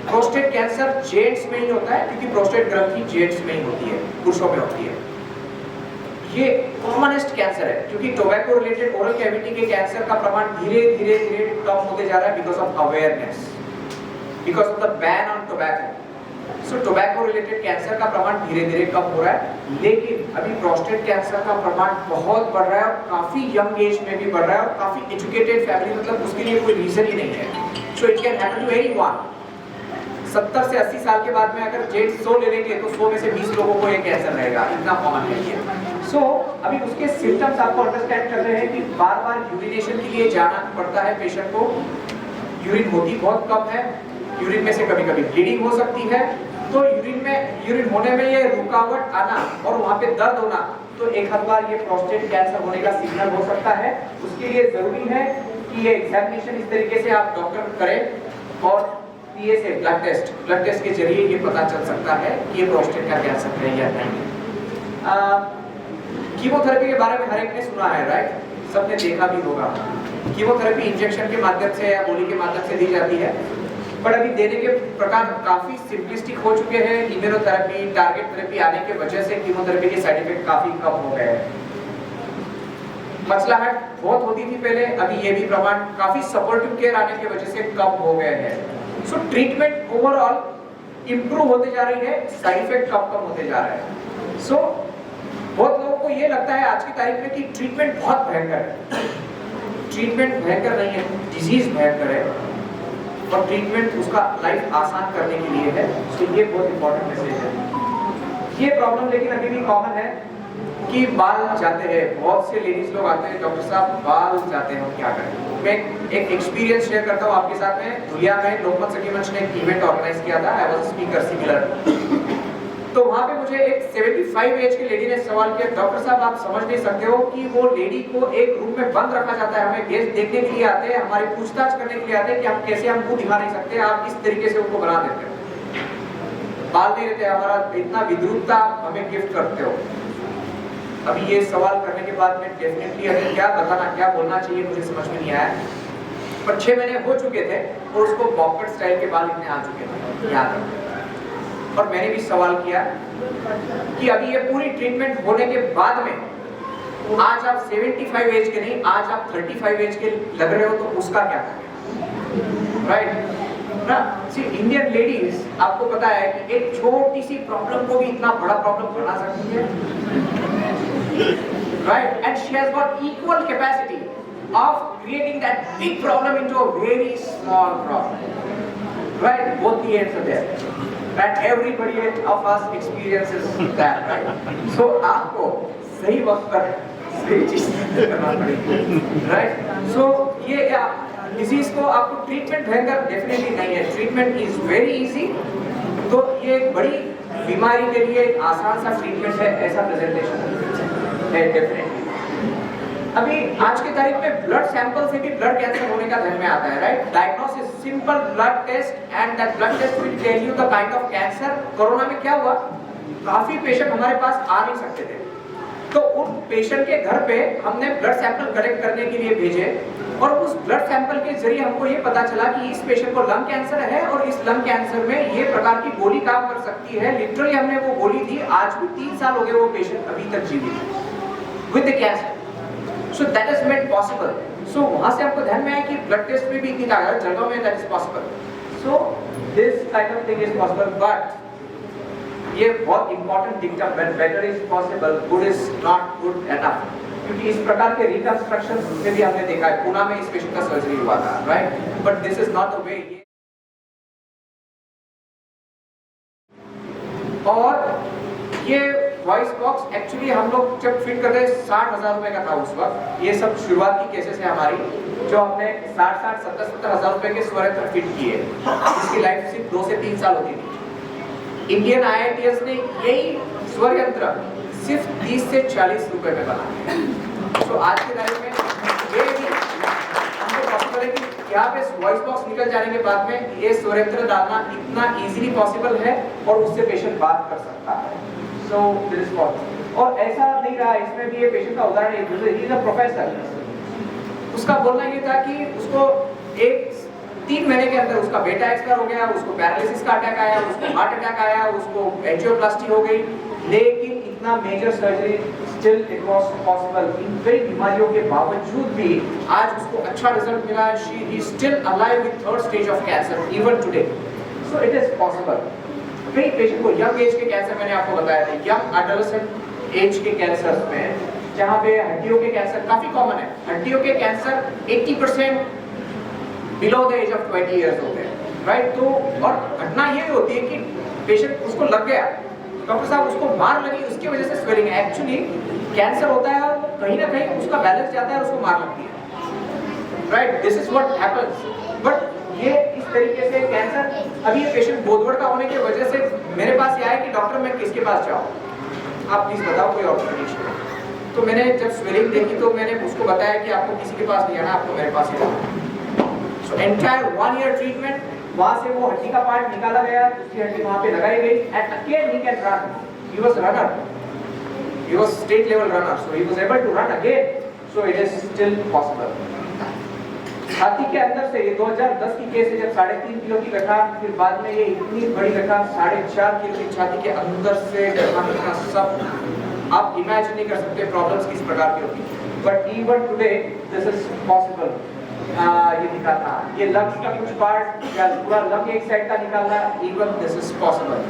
Prostate cancer gents में ही होता है क्योंकि प्रोस्टेट ग्रंथि जेंट्स में ही होती है, पुरुषों में होती है। ये कॉमनेस्ट कैंसर है क्योंकि टोबैको रिलेटेड ओरल कैविटी के कैंसर का प्रमाण धीरे धीरे कम होते जा रहा है because of awareness, because of the ban on tobacco. So tobacco related cancer का प्रमाण धीरे धीरे कम हो रहा है, लेकिन अभी प्रोस्टेट कैंसर का प्रमाण बहुत बढ़ रहा है और काफी यंग एज में भी बढ़ रहा है और काफी एजुकेटेड फैमिली, मतलब उसके लिए कोई रीजन ही नहीं है। So it can happen to anyone. 70 से 80 साल के बाद में अगर जेंट्स 100 ले लेंगे तो 100 में से 20 लोगों को ये कैंसर रहेगा, इतना कॉमन है ये। सो अभी उसके सिम्टम्स आपको अंडरस्टैंड कर रहे हैं कि बार बार यूरिनेशन के लिए जाना पड़ता है पेशेंट को, यूरिन होती बहुत कम है, यूरिन में से कभी कभी ब्लीडिंग हो सकती है, तो यूरिन होने में ये रुकावट आना और वहाँ पे दर्द होना, तो एक आध बार ये प्रोस्टेट कैंसर होने का सिग्नल हो सकता है। उसके लिए जरूरी है कि ये एग्जामिनेशन इस तरीके से आप डॉक्टर करें और पीएसए ब्लड टेस्ट के जरिए ये पता चल सकता है कि ये प्रोस्टेट का कैंसर है या नहीं। कीमोथेरेपी के बारे में हर एक ने सुना है, राइट? सबने देखा भी होगा। कीमोथेरेपी इंजेक्शन के माध्यम से या गोली के माध्यम से दी जाती है, पर अभी देने के प्रकार काफी सिंपलिस्टिक हो चुके हैं। इम्यूनोथेरेपी, टारगेट थेरेपी आने की वजह से कीमोथेरेपी के साइड इफेक्ट काफी कम हो गए हैं। मसलाहट बहुत होती थी पहले, अभी ये भी प्रमाण काफी सपोर्टिव केयर आने की वजह से कम हो गए हैं। सो ट्रीटमेंट ओवरऑल इंप्रूव होते जा रही है, साइड इफेक्ट कम होते जा रहे हैं। सो बहुत लोगों को ये लगता है आज की तारीख में कि ट्रीटमेंट बहुत भयंकर है। ट्रीटमेंट भयंकर नहीं है, डिजीज भयंकर है और ट्रीटमेंट उसका लाइफ आसान करने के लिए है। तो ये बहुत इंपॉर्टेंट मैसेज है। ये प्रॉब्लम लेकिन अभी भी कॉमन है कि बाल जाते हैं। बहुत से लेडीज लोग आते हैं, डॉक्टर साहब बाल जाते हैं, क्या करें? मैं एक एक्सपीरियंस शेयर करता हूँ आपके साथ में। धुलिया में लोकमत सखी मंच ने एक इवेंट ऑर्गेनाइज किया था, आई वाज स्पीकर सिमिलर। तो वहाँ पे मुझे एक 75 एज की लेडी ने सवाल किया, डॉक्टर साहब आप समझ नहीं सकते हो कि वो लेडी को एक रूम में बंद रखा जाता है, हमें गेस्ट देखने के लिए आते हैं, हमारी पूछताछ करने के लिए आते हैं कि हम कैसे हम मुंह दिखा नहीं सकते, आप इस तरीके से उनको बना देते हो, बाल नहीं रहते, हमारा इतना विद्रुपता हमें गिफ्ट करते हो। अभी ये सवाल करने के बाद में डेफिनेटली हमें क्या बताना, क्या बोलना चाहिए मुझे समझ में नहीं आया। पर 6 महीने हो चुके थे और उसको बॉबकट स्टाइल के बाल इतने आ चुके थे यहाँ तक। और मैंने भी सवाल किया कि अभी ये पूरी ट्रीटमेंट होने के बाद में आज आप 75 एज के नहीं, आज आप 35 एज के लग रहे हो, तो उसका क्या करें? राइट ना? सी इंडियन लेडीज, आपको पता है कि एक छोटी सी प्रॉब्लम को भी इतना बड़ा प्रॉब्लम बना सकती है, right? And she has got equal capacity of creating that big problem into a very small problem, right? Both the ends are there, and everybody of us experiences that, right? So आपको सही वक्त पर सही चीज करना पड़ेगी, right? So ये disease को आपको ट्रीटमेंट भयंकर डेफिनेटली नहीं है, ट्रीटमेंट इज वेरी इजी। तो ये एक बड़ी बीमारी के लिए एक आसान सा ट्रीटमेंट है, ऐसा प्रेजेंटेशन है डेफिनेटली। अभी आज की तारीख में ब्लड सैंपल से भी ब्लड कैंसर होने का ध्यान में आता है, right? Diagnosis, simple blood test and that blood test will tell you the kind of cancer. Corona में क्या हुआ, काफी पेशेंट हमारे पास आ नहीं सकते थे, तो उन पेशेंट के घर पे हमने ब्लड सैंपल कलेक्ट करने के लिए भेजे और उस ब्लड सैंपल के जरिए हमको ये पता चला कि इस पेशेंट को लंग कैंसर है और इस लंग कैंसर में ये प्रकार की गोली काम कर सकती है। लिटरली हमने वो गोली दी, आज भी 3 साल हो गए वो पेशेंट अभी तक जीवित है with the cancer. So that is made possible. So वहां से हमको ध्यान में आया कि ब्लड टेस्ट में भी इतनी ताकत जगह में that is possible. So this kind of thing is possible, but ये बहुत important dictum, when better is possible good is not good enough, क्योंकि इस प्रकार के रिकंस्ट्रक्शन में भी हमने देखा है। पुणे में इस पेशेंट का सर्जरी हुआ था, right, but this is not the way. और ये वॉइस बॉक्स एक्चुअली हम लोग जब फिट कर रहे 60,000 रुपए का था उस वक्त। ये सब शुरुआत की केसेस है हमारी, जो हमने 60-70 हजार रुपए के स्वर यंत्र फिट किए, जिसकी लाइफ सिर्फ 2 से 3 साल होती थी। इंडियन IITS ने यही स्वर यंत्र सिर्फ 30 से 40 रुपए में बना। तो आज के तारीख में ये भी हमको पॉसिबल है कि यहाँ पे वॉइस बॉक्स निकल जाने के बाद में ये स्वर यंत्र डालना इतना इजीली पॉसिबल है और उससे पेशेंट बात कर सकता है। So this is possible. और ऐसा नहीं रहा, इसमें भी ये पेशेंट का उदाहरण है, ही इज अ प्रोफेसर। उसका बोलना ये था कि उसको 3 महीने के अंदर उसका बेटा एक्सपायर हो गया, उसको पैरालिसिस का अटैक आया, उसको हार्ट अटैक आया, उसको एंजियोप्लास्टी हो गई, लेकिन इतना major surgery still it was possible. इन कई बीमारियों के बावजूद भी आज उसको अच्छा रिजल्ट मिला। She is still alive with 3rd stage of cancer even today. So it is possible. कई पेशेंट को यंग एज के कैंसर, मैंने आपको बताया था, यंग एडोलेसेंट एज के कैंसर में, जहां पे हड्डियों के कैंसर काफी कॉमन है। हड्डियों के cancer 80% below the age of 20 years होते हैं, राइट। तो और घटना ये होती है कि पेशेंट उसको लग गया, डॉक्टर साहब उसको मार लगी, उसकी वजह से स्वेलिंग है। एक्चुअली कैंसर होता है और कहीं ना कहीं उसका बैलेंस जाता है और उसको मार लगती है, right. This is what happens. But ये इस तरीके से कैंसर, अभी ये पेशेंट बोधगढ़ का होने की वजह से मेरे पास ये आया कि डॉक्टर मैं किसके पास जाऊँ, आप प्लीज बताओ कोई ऑप्शन। तो मैंने जब स्वेलिंग देखी तो मैंने उसको बताया कि आपको किसी के पास नहीं आना, आपको मेरे पास ही आना। So entire 1 year treatment, वहाँ से वो हड्डी का पार्ट निकाला गया, दूसरी हड्डी वहाँ पे लगाई गई, and again he can run. He was a runner. He was state level runner, so he was able to run again. So it is still possible. छाती के अंदर से, ये 2010 की केस है, जब 3.5 किलो की गठा, फिर बाद में ये इतनी बड़ी गठा 4.5 किलो की छाती के अंदर से गठा, सब आप इमेजिन नहीं कर सकते प्रॉब्लम्स किस प्रकार की होती। But even today this is possible. ये दिखा था, ये लंग्स का कुछ पार्ट या पूरा लंग एक साइड का निकालना, even this is possible.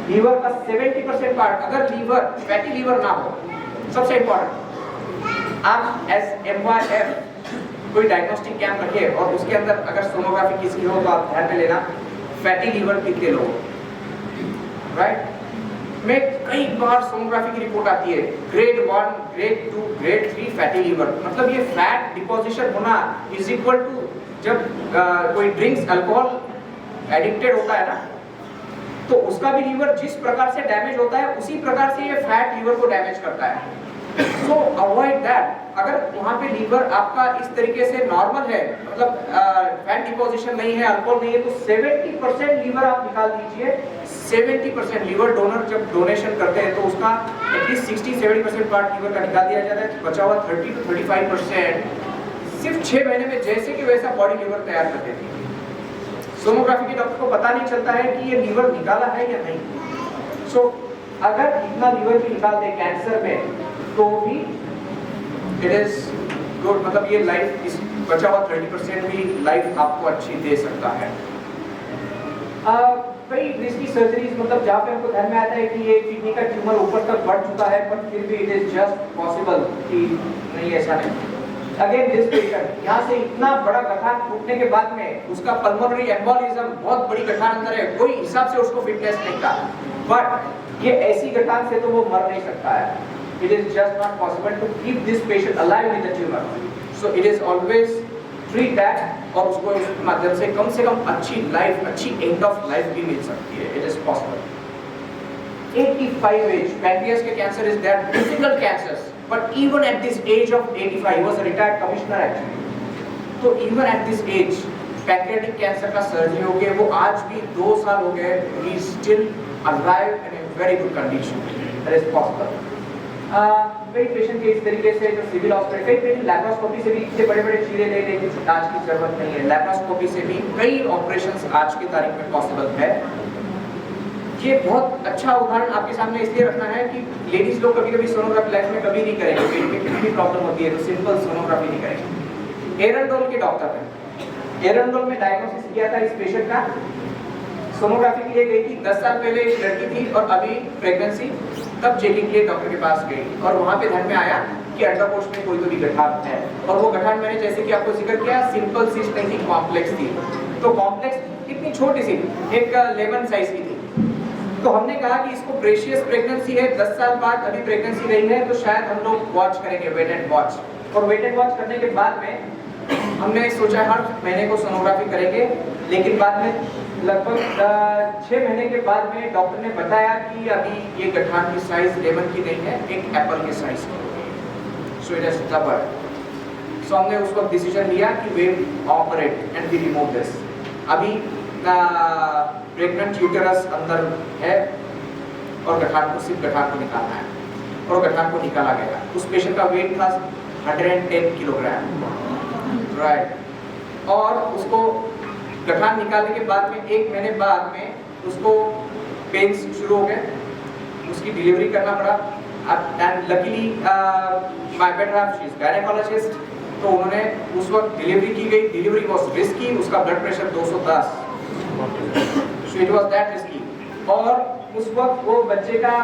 Liver का 70% पार्ट, अगर लीवर फैटी लीवर ना हो, सबसे इंपॉर्टेंट, आप SMYF कोई डायग्नोस्टिक कैंप रखिए और उसके अंदर अगर सोनोग्राफी किसकी हो तो आप ध्यान में लेना फैटी लीवर कितने लोग, राइट। में कई बार सोनोग्राफी की रिपोर्ट आती है grade 1, grade 2, grade 3 fatty liver. मतलब ये फैट डिपोजिशन होना इज इक्वल टू, जब कोई ड्रिंक्स अल्कोहल एडिक्टेड होता है ना, तो उसका भी लीवर जिस प्रकार से डैमेज होता है उसी प्रकार से ये फैट लीवर को डैमेज करता है। सो अवॉइड दैट। अगर वहाँ पे लीवर आपका इस तरीके से नॉर्मल है, मतलब फैट डिपोजिशन नहीं है, अल्कोहल नहीं है, तो 70% लीवर आप निकाल दीजिए। 70% लीवर डोनर जब डोनेशन करते हैं तो उसका एटलीस्ट 60-70% पार्ट लीवर का निकाल दिया जाता है, बचा हुआ 30-35% सिर्फ 6 महीने में जैसे कि वैसा बॉडी लीवर तैयार कर देती है। सोनोग्राफी के डॉक्टर को पता नहीं चलता है कि ये लीवर निकाला है या नहीं। सो अगर इतना लीवर भी निकाल दे कैंसर में तो भी इट इज गुड, मतलब ये लाइफ इस बचा हुआ 30% भी लाइफ आपको अच्छी दे सकता है। कई रिस्की सर्जरीज, मतलब जहाँ पे हमको ध्यान में आता है कि ये किडनी का ट्यूमर ऊपर तक बढ़ चुका है, बट फिर भी इट इज जस्ट पॉसिबल कि नहीं, ऐसा नहीं। अगेन दिस पेशेंट, यहाँ से इतना बड़ा गठान टूटने के बाद में उसका पल्मोनरी एम्बोलिज्म, बहुत बड़ी गठान अंदर है, कोई हिसाब से उसको फिटनेस नहीं था, बट ये ऐसी गठान से तो वो मर नहीं सकता है। It is just not possible to keep this patient alive with the tumor. So it is always treat that और उसको उस माध्यम से कम अच्छी लाइफ, अच्छी एंड ऑफ लाइफ भी मिल सकती है। It is possible. 85 age, pancreas के cancer is there difficult cancers, but even at this age of 85, he was a retired commissioner actually. तो even at this age, pancreatic cancer का surgery हो गया, वो आज भी 2 साल हो गए, he is still alive and in very good condition. That is possible. कई पेशेंट के इस तरीके से जो सिविल हॉस्पिटल, कई पेशेंट लैप्रोस्कोपी से भी इतने बड़े बड़े चीरे ले लेके इलाज की जरूरत नहीं है। लैप्रोस्कोपी से भी कई ऑपरेशंस आज की तारीख में पॉसिबल है। ये बहुत अच्छा उदाहरण आपके सामने इसलिए रखना है कि लेडीज लोग कभी कभी सोनोग्राफी लाइफ में कभी नहीं करेंगे, पेट में कितनी भी प्रॉब्लम होती है तो सिंपल सोनोग्राफी नहीं करेंगे। एरंडोल के डॉक्टर ने एरंडोल में डायग्नोसिस किया था इस पेशेंट का। सोनोग्राफी के लिए गई थी, 10 साल पहले एक लड़की थी और अभी प्रेगनेंसी, तब चेकिंग के लिए डॉक्टर के पास गई और वहां पे ध्यान में आया कि अंडकोश में कोई तो भी गठान है। और वो गठान मैंने जैसे कि आपको जिक्र किया सिंपल सिस्ट नहीं थी, कॉम्प्लेक्स थी। तो कॉम्प्लेक्स इतनी छोटी सी एक लेमन साइज की थी। तो हमने कहा कि इसको प्रेशियस प्रेगनेंसी है, 10 साल बाद अभी प्रेगनेंसी रही है, तो शायद हम लोग वॉच करेंगे, वेट एंड वॉच। और वेट एंड वॉच करने के बाद में हमने सोचा हर महीने को सोनोग्राफी करेंगे, लेकिन बाद में लगभग 6 महीने के बाद में डॉक्टर ने बताया कि अभी ये गठान की साइज लेमन की नहीं है, एक एप्पल के साइज की। So it is double. So हमने उस वक्त डिसीजन लिया कि we operate and we remove this. अभी प्रेग्नेंट यूटेरस अंदर है और गठान को सिर्फ गठान को निकालना है और गठान को निकाला गया। उस पेशेंट का वेट था 110 किलोग्राम, राइट। और उसको गठान निकालने के बाद में 1 महीने बाद में उसको पेन्स शुरू हो गए, उसकी डिलीवरी करना पड़ा। And luckily my better she is gynaecologist, तो उन्होंने उस वक्त डिलीवरी की गई। डिलीवरी वाज रिस्की, उसका blood pressure 210, so it was that risky. और उस वक्त वो बच्चे का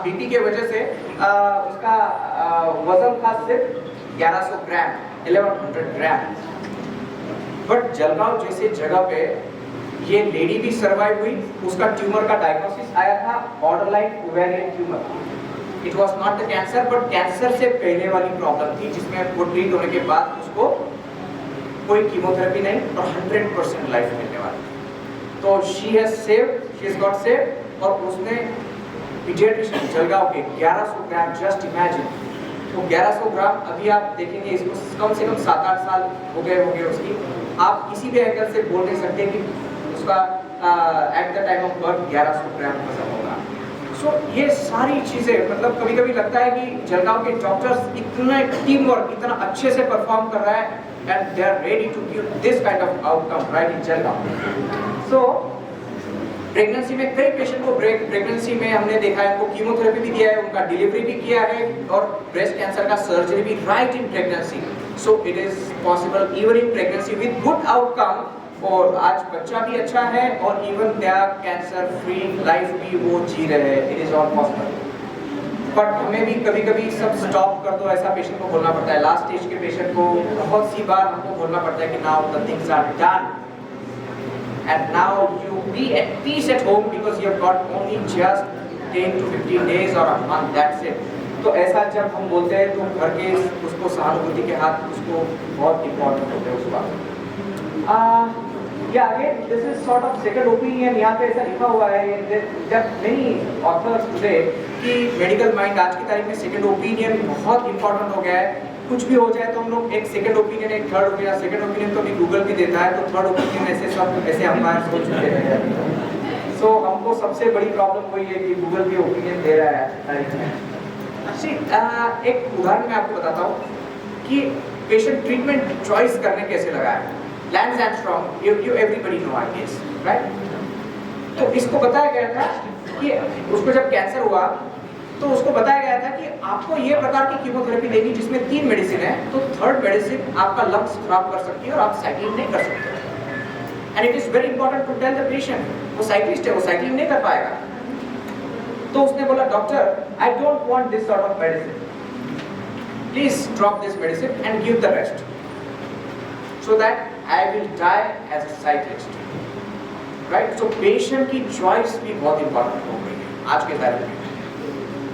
बीपी के वजह से उसका वजन था सिर्फ 1100 ग्राम, 1100 ग्राम। बट जलगांव जैसे जगह पे ये लेडी भी सर्वाइव हुई। उसका ट्यूमर का डायग्नोसिस आया था borderline ovarian tumour. It was not the cancer, but cancer से पहले वाली प्रॉब्लम थी जिसमें वो ट्रीट होने के बाद उसको कोई कीमोथेरेपी नहीं और 100% लाइफ मिलने वाली। तो she has saved, she has got saved. और उसने पीडियाट्रिशियन जलगांव के 1100 ग्राम, जस्ट इमेजिन। तो 1100 ग्राम अभी आप देखेंगे इसको कम से कम 7-8 साल हो गए होंगे उसकी। आप किसी भी एंगल से बोल नहीं सकते कि उसका at the time of birth 1100 ग्राम वजन होगा। सो ये सारी चीजें मतलब कभी कभी लगता है कि जलगांव के डॉक्टर्स इतना टीम वर्क इतना अच्छे से परफॉर्म कर रहा है and they are ready to give this kind of outcome right in Jalgaon. So pregnancy में कई पेशेंट को प्रेगनेंसी में हमने देखा है, उनको कीमोथेरेपी भी दिया है, उनका डिलीवरी भी किया है और ब्रेस्ट कैंसर का सर्जरी भी right in pregnancy. So it is possible even in pregnancy with good outcome. और आज बच्चा भी अच्छा है और even their cancer free life भी वो जी रहे हैं। It is all possible. But हमें भी कभी कभी सब स्टॉप कर दो ऐसा पेशेंट को बोलना पड़ता है। लास्ट स्टेज के पेशेंट को बहुत सी बार हमको बोलना पड़ता है कि now the things are done and now you be at peace at home because you have got only just 10 to 15 days or a month, that's it. तो ऐसा जब हम बोलते हैं तो घर के उसको सहानुभूति के हाथ उसको बहुत इम्पोर्टेंट होते हैं उस बात। या again this is sort of second opinion. यहाँ पे ऐसा लिखा हुआ है जब मेनी ऑथर्स टुडे कि मेडिकल माइंड आज की तारीख में सेकंड ओपिनियन बहुत इंपॉर्टेंट हो गया है। कुछ भी हो जाए तो हम लोग एक सेकंड ओपिनियन, एक थर्ड ओपिनियन, सेकंड ओपिनियन तो अभी गूगल भी देता है, तो थर्ड ओपिनियन ऐसे सब ऐसे हमारे सोच चुके हैं। सो हमको सबसे बड़ी प्रॉब्लम वही है कि गूगल भी ओपिनियन दे रहा है। एक उदाहरण मैं आपको बताता हूँ कि पेशेंट ट्रीटमेंट चॉइस करने कैसे लगा है। Lens Armstrong, you everybody know I guess, right? तो इसको बताया गया था कि उसको जब कैंसर हुआ तो उसको बताया गया था कि आपको ये प्रकार की कीमोथेरेपी देगी जिसमें 3 मेडिसिन है, तो थर्ड मेडिसिन आपका लंग्स खराब कर सकती है और आप साइक्लिंग नहीं कर सकते। And it is very important to tell the patient, वो साइक्लिस्ट है, वो साइक्लिंग नहीं कर पाएगा। तो उसने बोला doctor I don't want this sort of medicine, please drop this medicine and give the rest so that I will die as a cyclist, right? So patient की चॉइस भी बहुत इंपॉर्टेंट हो गई है आज के तारीख में।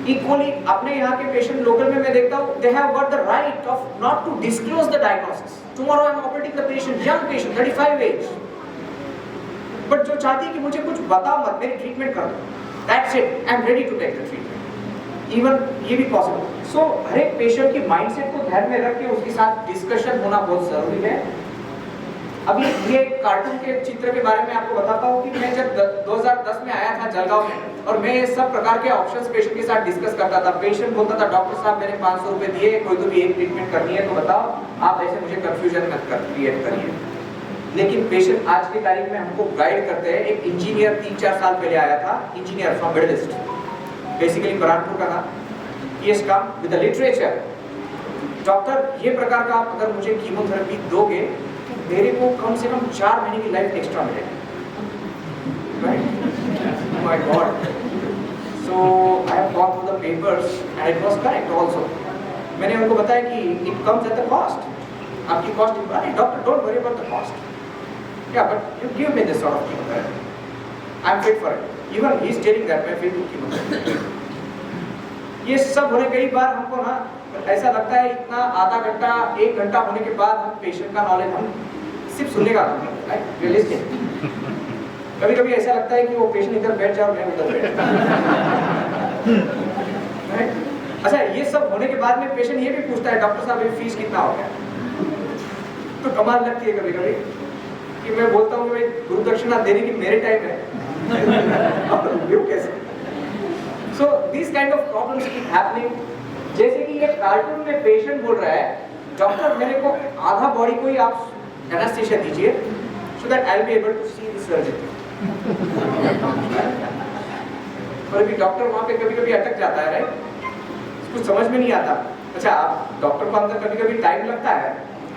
इक्वली अपने यहाँ के पेशेंट लोकल में मैं देखता हूँ, they have got the right of not to disclose the diagnosis. Tomorrow I am operating the patient, young patient 35 age, but जो चाहती है कि मुझे कुछ बताओ मत, मेरी ट्रीटमेंट कर दो, that's it, I am ready to take the treatment. Even ये भी पॉसिबल। सो हर एक पेशेंट की माइंडसेट को ध्यान में रख के उसके साथ डिस्कशन होना बहुत जरूरी है। अभी ये कार्टून के चित्र के बारे में आपको बताता हूँ कि मैं जब 2010 में आया था जलगांव में, और मैं सब प्रकार के ऑप्शंस पेशेंट के साथ डिस्कस करता था। पेशेंट बोलता था डॉक्टर साहब मैंने 500 रुपए दिए, कोई तो भी एक ट्रीटमेंट करनी है तो बताओ, आप ऐसे मुझे कंफ्यूजन मत क्रिएट करिए। लेकिन पेशेंट आज की तारीख में हमको गाइड करते हैं। एक इंजीनियर 3-4 साल पहले आया था, engineer from Middle East, basically Baranpur का था। He has come with the literature, doctor ये प्रकार का आप अगर मुझे कीमोथेरेपी दोगे मेरे को कम से कम 4 महीने की लाइफ एक्स्ट्रा मिलेगी, right? My god. So I have gone through the papers and it was correct also. मैंने उनको बताया कि it comes at the cost, आपकी कॉस्ट। अरे doctor don't worry about the cost, या but you give me this sort of chemotherapy, I am fit for it. Even he is telling that मैं fit to chemotherapy. ये सब होने कई बार हमको ना ऐसा लगता है इतना आधा घंटा 1 घंटा होने के बाद हम पेशेंट का नॉलेज हम सिर्फ सुनने का, राइट? रियलिस्टिक। कभी कभी ऐसा लगता है कि वो पेशेंट इधर बैठ जाए और मैं उधर बैठ राइट? अच्छा, ये सब होने के बाद में पेशेंट ये भी पूछता है डॉक्टर साहब फीस कितना हो गया? तो कमाल लगती है कभी कभी कि मैं बोलता हूँ कि भाई गुरु दक्षिणा देने की मेरे टाइम है, अब तो कैसे? So these kind of problems keep happening. जैसे कि ये कार्टून में पेशेंट बोल रहा है डॉक्टर मेरे को आधा बॉडी को ही आप एनेस्थीसिया दीजिए so that I'll be able to see the surgeon. और अभी डॉक्टर वहाँ पे कभी-कभी अटक जाता है, राइट? कुछ समझ में नहीं आता। अच्छा, आप डॉक्टर को अंदर कभी-कभी टाइम लगता है,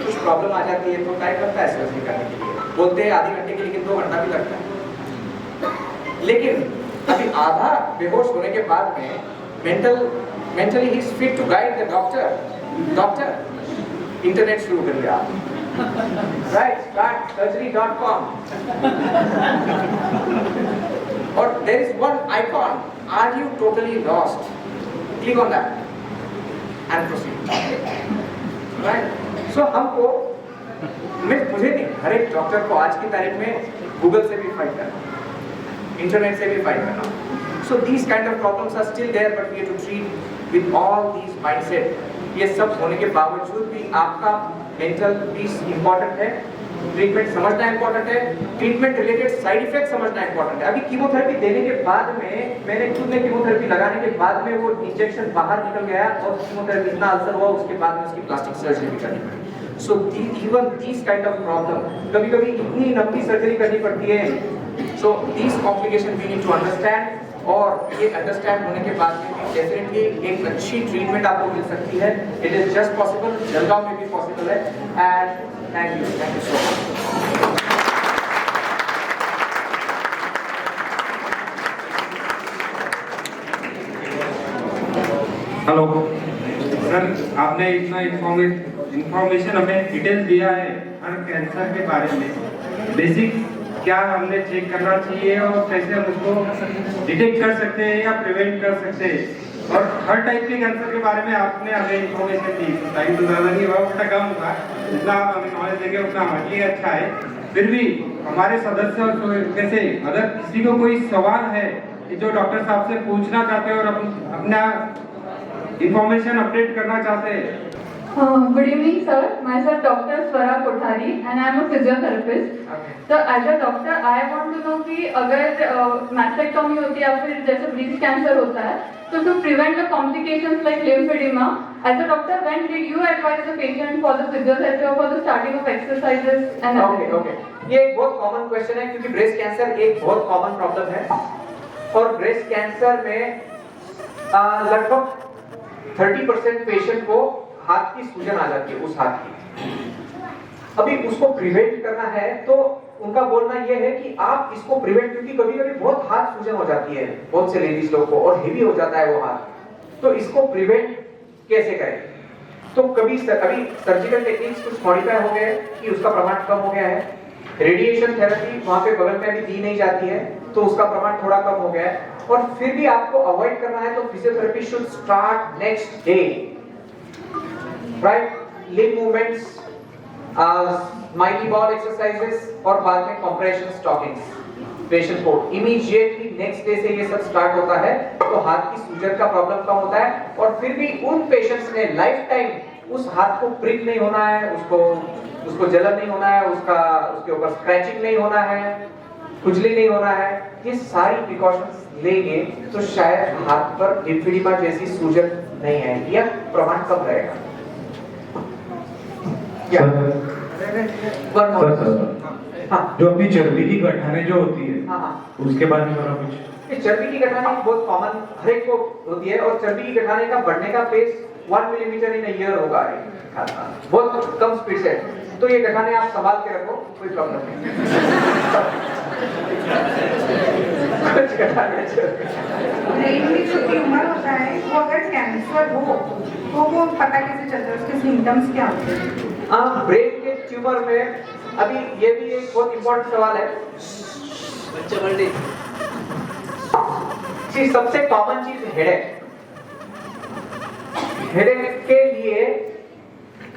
कुछ प्रॉब्लम आ जाती है तो टाइम लगता है सर्जरी करने के लिए। बोलते हैं आधे घंटे के, लेकिन 2 घंटा भी लगता है। लेकिन अभी आधा बेहोश होने के बाद में mentally he is fit to guide the doctor internet शुरू करिए आप, right? Start surgery.com और there is one icon, are you totally lost? Click on that and proceed, right? So हमको मुझे नहीं, हर एक डॉक्टर को आज की तारीख में गूगल से भी फाइट करना, इंटरनेट से भी फाइट करना। So these kind of problems are still there, but we have to treat with all these mindset. ये सब होने के बावजूद भी आपका मेंटल पीस इम्पोर्टेंट है, ट्रीटमेंट समझना इम्पोर्टेंट है, ट्रीटमेंट रिलेटेड साइड इफेक्ट समझना इम्पोर्टेंट है। अभी कीमोथेरेपी देने के बाद में मैंने खुद ने कीमोथेरेपी लगाने के बाद में वो इंजेक्शन बाहर निकल गया और कीमोथेरेपी इतना अल्सर हुआ, उसके बाद में उसकी प्लास्टिक सर्जरी भी करनी पड़ी। So even these kind of problem, कभी-कभी इतनी लंबी सर्जरी करनी पड़ती है। So these complications we need to understand, और ये अंडरस्टैंड होने के बाद में डेफिनेटली एक अच्छी ट्रीटमेंट आपको मिल सकती है। It is just possible, Jalgaon में भी पॉसिबल है। And thank you so much. Hello sir, आपने इतना इंफॉर्मेशन हमें डिटेल दिया है हर कैंसर के बारे में। बेसिक क्या हमने चेक करना चाहिए और कैसे हम उसको डिटेक्ट कर सकते हैं या प्रिवेंट कर सकते हैं, और हर टाइप के कैंसर के बारे में आपने हमें इंफॉर्मेशन दी। टाइम तो ज़्यादा नहीं हुआ, उतना कम हुआ, जितना आप हमें नॉलेज देंगे उतना हमारे लिए अच्छा है। फिर भी हमारे सदस्य में से अगर किसी को कोई सवाल है कि जो डॉक्टर साहब से पूछना चाहते हैं और अपना इंफॉर्मेशन अपडेट करना चाहते हैं। Good evening, sir. Myself Dr. Swara Kothari and I am a physiotherapist. So as a doctor, I want to know कि अगर mastectomy होती है या फिर जैसे breast cancer होता है, तो to prevent the complications like lymphedema, as a doctor, when did you advise the patient for the physiotherapy or for the starting of exercises and Okay. ये एक बहुत कॉमन क्वेश्चन है क्योंकि ब्रेस्ट कैंसर एक बहुत कॉमन प्रॉब्लम है, और breast cancer में लगभग 30% पेशेंट को हाथ की सूजन आ जाती है, उस हाथ की। अभी उसको प्रिवेंट करना है तो उनका बोलना यह है कि आप इसको प्रिवेंट, क्योंकि कभी-कभी बहुत हाथ सूजन हो जाती है बहुत से लेडीज लोग को, और हेवी हो जाता है वो हाथ, तो इसको प्रिवेंट कैसे करें? तो कभी सर्जिकल टेक्निक्स कुछ मॉडिफाई हो गए कि उसका प्रमाण कम हो गया है। रेडिएशन थेरेपी वहां पे बगल में भी दी नहीं जाती है तो उसका प्रमाण थोड़ा कम हो गया है, और फिर भी आपको अवॉइड करना है तो physiotherapy should start next day, right? Limb movements, mighty ball exercises और बाद में कंप्रेशन स्टॉकिंग्स पेशेंट को इमीडिएटली नेक्स्ट डे से ये सब स्टार्ट होता है तो हाथ की सूजन का प्रॉब्लम कम होता है। और फिर भी उन पेशेंट्स ने लाइफ टाइम उस हाथ को प्रिक नहीं होना है, उसको उसको जलन नहीं होना है, उसके ऊपर स्क्रैचिंग नहीं होना है, खुजली नहीं होना है, ये सारी प्रिकॉशंस लेंगे तो शायद हाथ पर लिम्फेडिमा जैसी सूजन नहीं आएगी या प्रमाण कम रहेगा। क्या हाँ, जो अपनी चर्बी की गठाने जो होती है, हाँ, उसके बारे में थोड़ा कुछ। ये चर्बी की गठाने बहुत कॉमन हर एक को होती है और चर्बी की गठाने का बढ़ने का पेस 1 मिलीमीटर इन ईयर होगा, बहुत कम स्पीड से। तो ये गठाने आप संभाल के रखो, कोई प्रॉब्लम नहीं। कुछ गठाने ब्रेन में जो ट्यूमर होता है वो अगर कैंसर हो तो वो पता कैसे चलता है, उसके सिम्टम्स क्या होते हैं? ब्रेन के ट्यूमर में अभी ये भी एक बहुत इंपॉर्टेंट सवाल है। सबसे कॉमन चीज हेडेक। हेडेक के लिए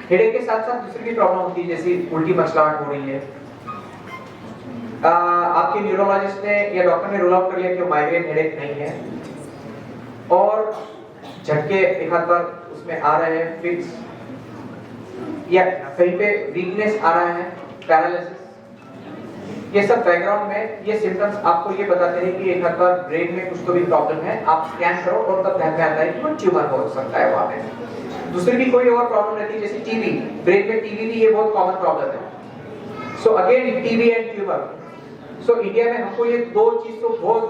हेडेक के साथ साथ दूसरी भी प्रॉब्लम होती है, जैसे उल्टी मचलाहट हो रही है। आपके न्यूरोलॉजिस्ट ने या डॉक्टर ने रूल आउट कर लिया कि माइग्रेन हेडेक नहीं है, और झटके एक आध बार उसमें आ रहे हैं, फिक्स या कहीं पे वीकनेस आ रहा है, पैरालिसिस, ये सब बैकग्राउंड में ये सिम्टम्स आपको ये बताते हैं कि एक आध बार ब्रेन में कुछ तो भी प्रॉब्लम है। आप स्कैन करो और तब ध्यान में आता है कि वो ट्यूमर हो सकता है वहां पे। दूसरी भी कोई और प्रॉब्लम रहती है, जैसे टीबी। ब्रेन में टीबी भी ये बहुत कॉमन प्रॉब्लम है। So again TB and tumour. So India में हमको ये दो चीज तो बहुत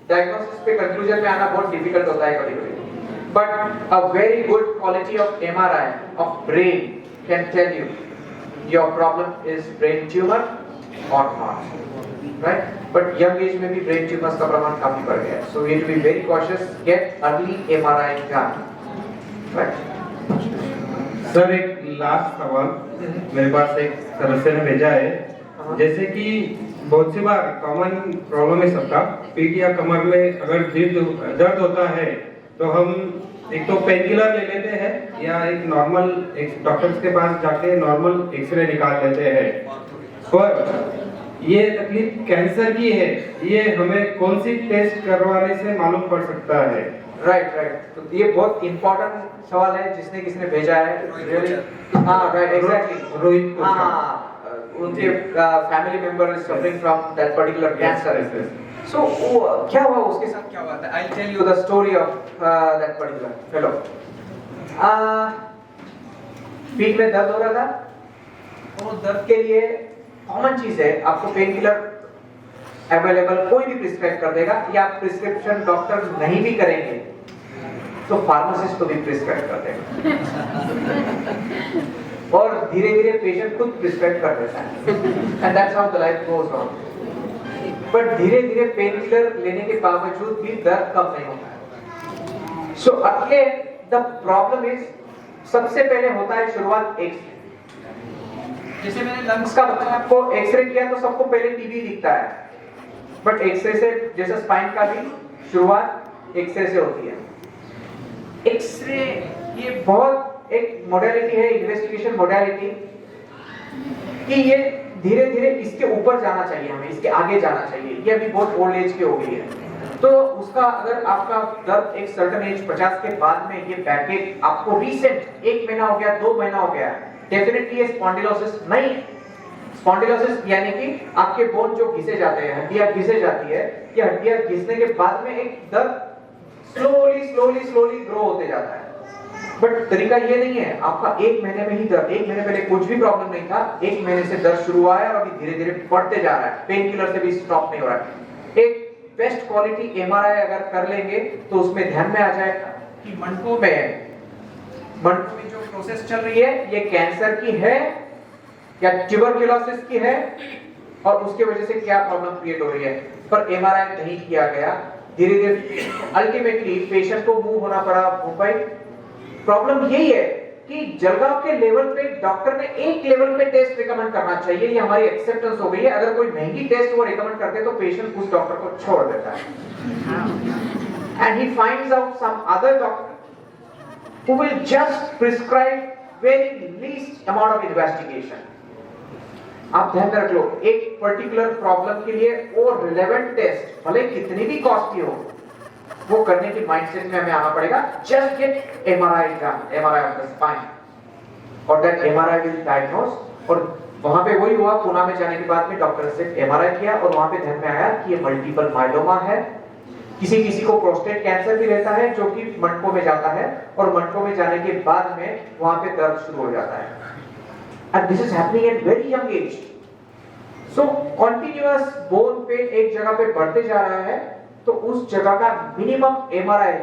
डायग्नोसिस पे कंक्लूजन में आना बहुत डिफिकल्ट होता है कभी-कभी, but a very good quality of MRI of brain can tell you your problem is brain tumour और not, right? But young age में भी ब्रेन ट्यूमर्स का प्रमाण काफी बढ़ गया है, so you have to be very cautious, get early MRI done, right? Sir एक लास्ट सवाल मेरे पास एक सदस्य ने भेजा है, जैसे कि बहुत सी बार कॉमन प्रॉब्लम है सबका, पीठ या कमर में अगर दर्द होता है तो हम एक तो पेन किलर ले लेते हैं या एक नॉर्मल एक डॉक्टर्स के पास जाके नॉर्मल एक्सरे निकाल लेते हैं, पर ये तकलीफ कैंसर की है, ये हमें कौन सी टेस्ट करवाने से मालूम पड़ सकता है? राइट राइट, तो ये बहुत इंपॉर्टेंट सवाल है जिसने किसने भेजा है, रियली। हाँ राइट, एग्जैक्टली, रोहित को उनके family member is suffering from that particular cancer. So क्या हुआ उसके साथ, क्या हुआ था? I tell you the story of that particular fellow. पीठ में दर्द हो रहा था, और दर्द के लिए कॉमन चीज है, आपको पेन किलर अवेलेबल कोई भी प्रिस्क्राइब कर देगा, या प्रिस्क्रिप्शन डॉक्टर नहीं भी करेंगे तो फार्मासिस्ट को भी प्रिस्क्राइब कर देगा, और धीरे धीरे पेशेंट खुद प्रिस्क्राइब कर देता है, and that's how the life goes on. But धीरे धीरे पेन किलर लेने के बावजूद भी दर्द कम नहीं होता है। So again the problem is, सबसे पहले होता है शुरुआत एक्सरे। जैसे मैंने लंग्स का बताया आपको, एक्सरे किया तो सबको पहले टीबी दिखता है, बट एक्सरे से, जैसे स्पाइन का भी शुरुआत एक्सरे से होती है। एक्सरे ये बहुत एक मोडालिटी है, इन्वेस्टिगेशन मोडालिटी, कि ये धीरे धीरे इसके ऊपर जाना चाहिए, हमें इसके आगे जाना चाहिए। ये अभी बहुत ओल्ड एज की हो गई है, तो उसका अगर आपका दर्द एक सर्टेन एज 50 के बाद में, ये बैकेक आपको रीसेंट 1 महीना हो गया, 2 महीना हो गया, डेफिनेटली ये स्पॉन्डिलोसिस नहीं। स्पॉन्डिलोसिस यानी कि आपके बोन जो घिसे जाते हैं, हड्डियां घिसे जाती है, ये हड्डियां घिसने के बाद में एक दर्द स्लोली ग्रो होते जाता है। बट तरीका ये नहीं है आपका 1 महीने में ही दर्द, 1 महीने पहले कुछ भी प्रॉब्लम नहीं था, 1 महीने से दर्द शुरू हुआ है और अभी धीरे धीरे बढ़ते जा रहा है, पेन किलर से भी स्टॉप नहीं हो रहा है। एक बेस्ट क्वालिटी एमआरआई अगर कर लेंगे तो उसमें ध्यान में आ जाएगा कि मंटो में जो प्रोसेस चल रही है ये कैंसर की है या ट्यूबरक्लोसिस की है, और उसके वजह से क्या प्रॉब्लम क्रिएट हो रही है, पर एमआरआई नहीं किया गया। धीरे धीरे अल्टीमेटली पेशेंट को मूव होना पड़ा मुंबई। प्रॉब्लम यही है कि जलगांव के लेवल पे डॉक्टर ने एक लेवल पे टेस्ट रिकमेंड करना चाहिए, ये हमारी एक्सेप्टेंस हो गई है। अगर कोई महंगी टेस्ट वो रिकमेंड करते तो पेशेंट उस डॉक्टर को छोड़ देता है, and he finds out some other doctor who will just prescribe very least amount of investigation. आप ध्यान में रख लो, एक पर्टिकुलर प्रॉब्लम के लिए वो रिलेवेंट टेस्ट भले कितनी भी कॉस्टली हो, वो करने की माइंडसेट में हमें आना पड़ेगा। Just get MRI done, MRI of the spine, और दैट एमआरआई विल डायग्नोज, और वहां पे वही हुआ, पुणे में जाने के बाद में डॉक्टर से एमआरआई किया और वहां पे ध्यान में आया कि ये मल्टीपल माइलोमा है। किसी किसी को प्रोस्टेट कैंसर भी रहता है जो कि मटकों में जाता है और मटकों में जाने के बाद में वहां पे दर्द शुरू हो जाता है। And this is happening at very young age. So continuous bone pen एक जगह पे बढ़ते जा रहा है, तो उस जगह का मिनिमम एमआरआई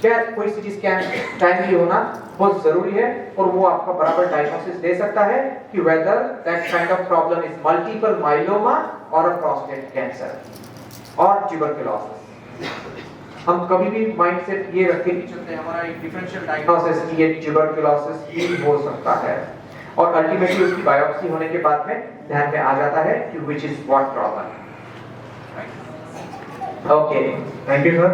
क्या कोई सीटी स्कैन टाइमली होना बहुत जरूरी है, और वो आपका बराबर डायग्नोसिस दे सकता है कि whether that kind of problem is multiple myeloma और अ प्रोस्टेट कैंसर और ट्यूबरकुलोसिस। हम कभी भी माइंड से ये रख के नहीं चलते, हमारा एक डिफरेंशियल डायग्नोसिस कि ये ट्यूबरकुलोसिस ही हो सकता है, और अल्टीमेटली उसकी बायोप्सी होने के बाद में ध्यान में आ जाता है कि which is what problem. Okay, thank you sir.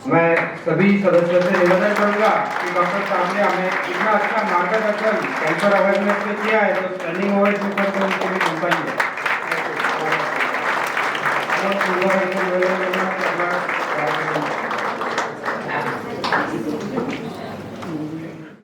मैं सभी सदस्यों से निवेदन करूंगा कि डॉक्टर साहब ने हमें इतना अच्छा मार्गदर्शन कैंसर अवेयरनेस में किया है, तो स्टैंडिंग ओवेशन करके उनको भी मिलता ही है।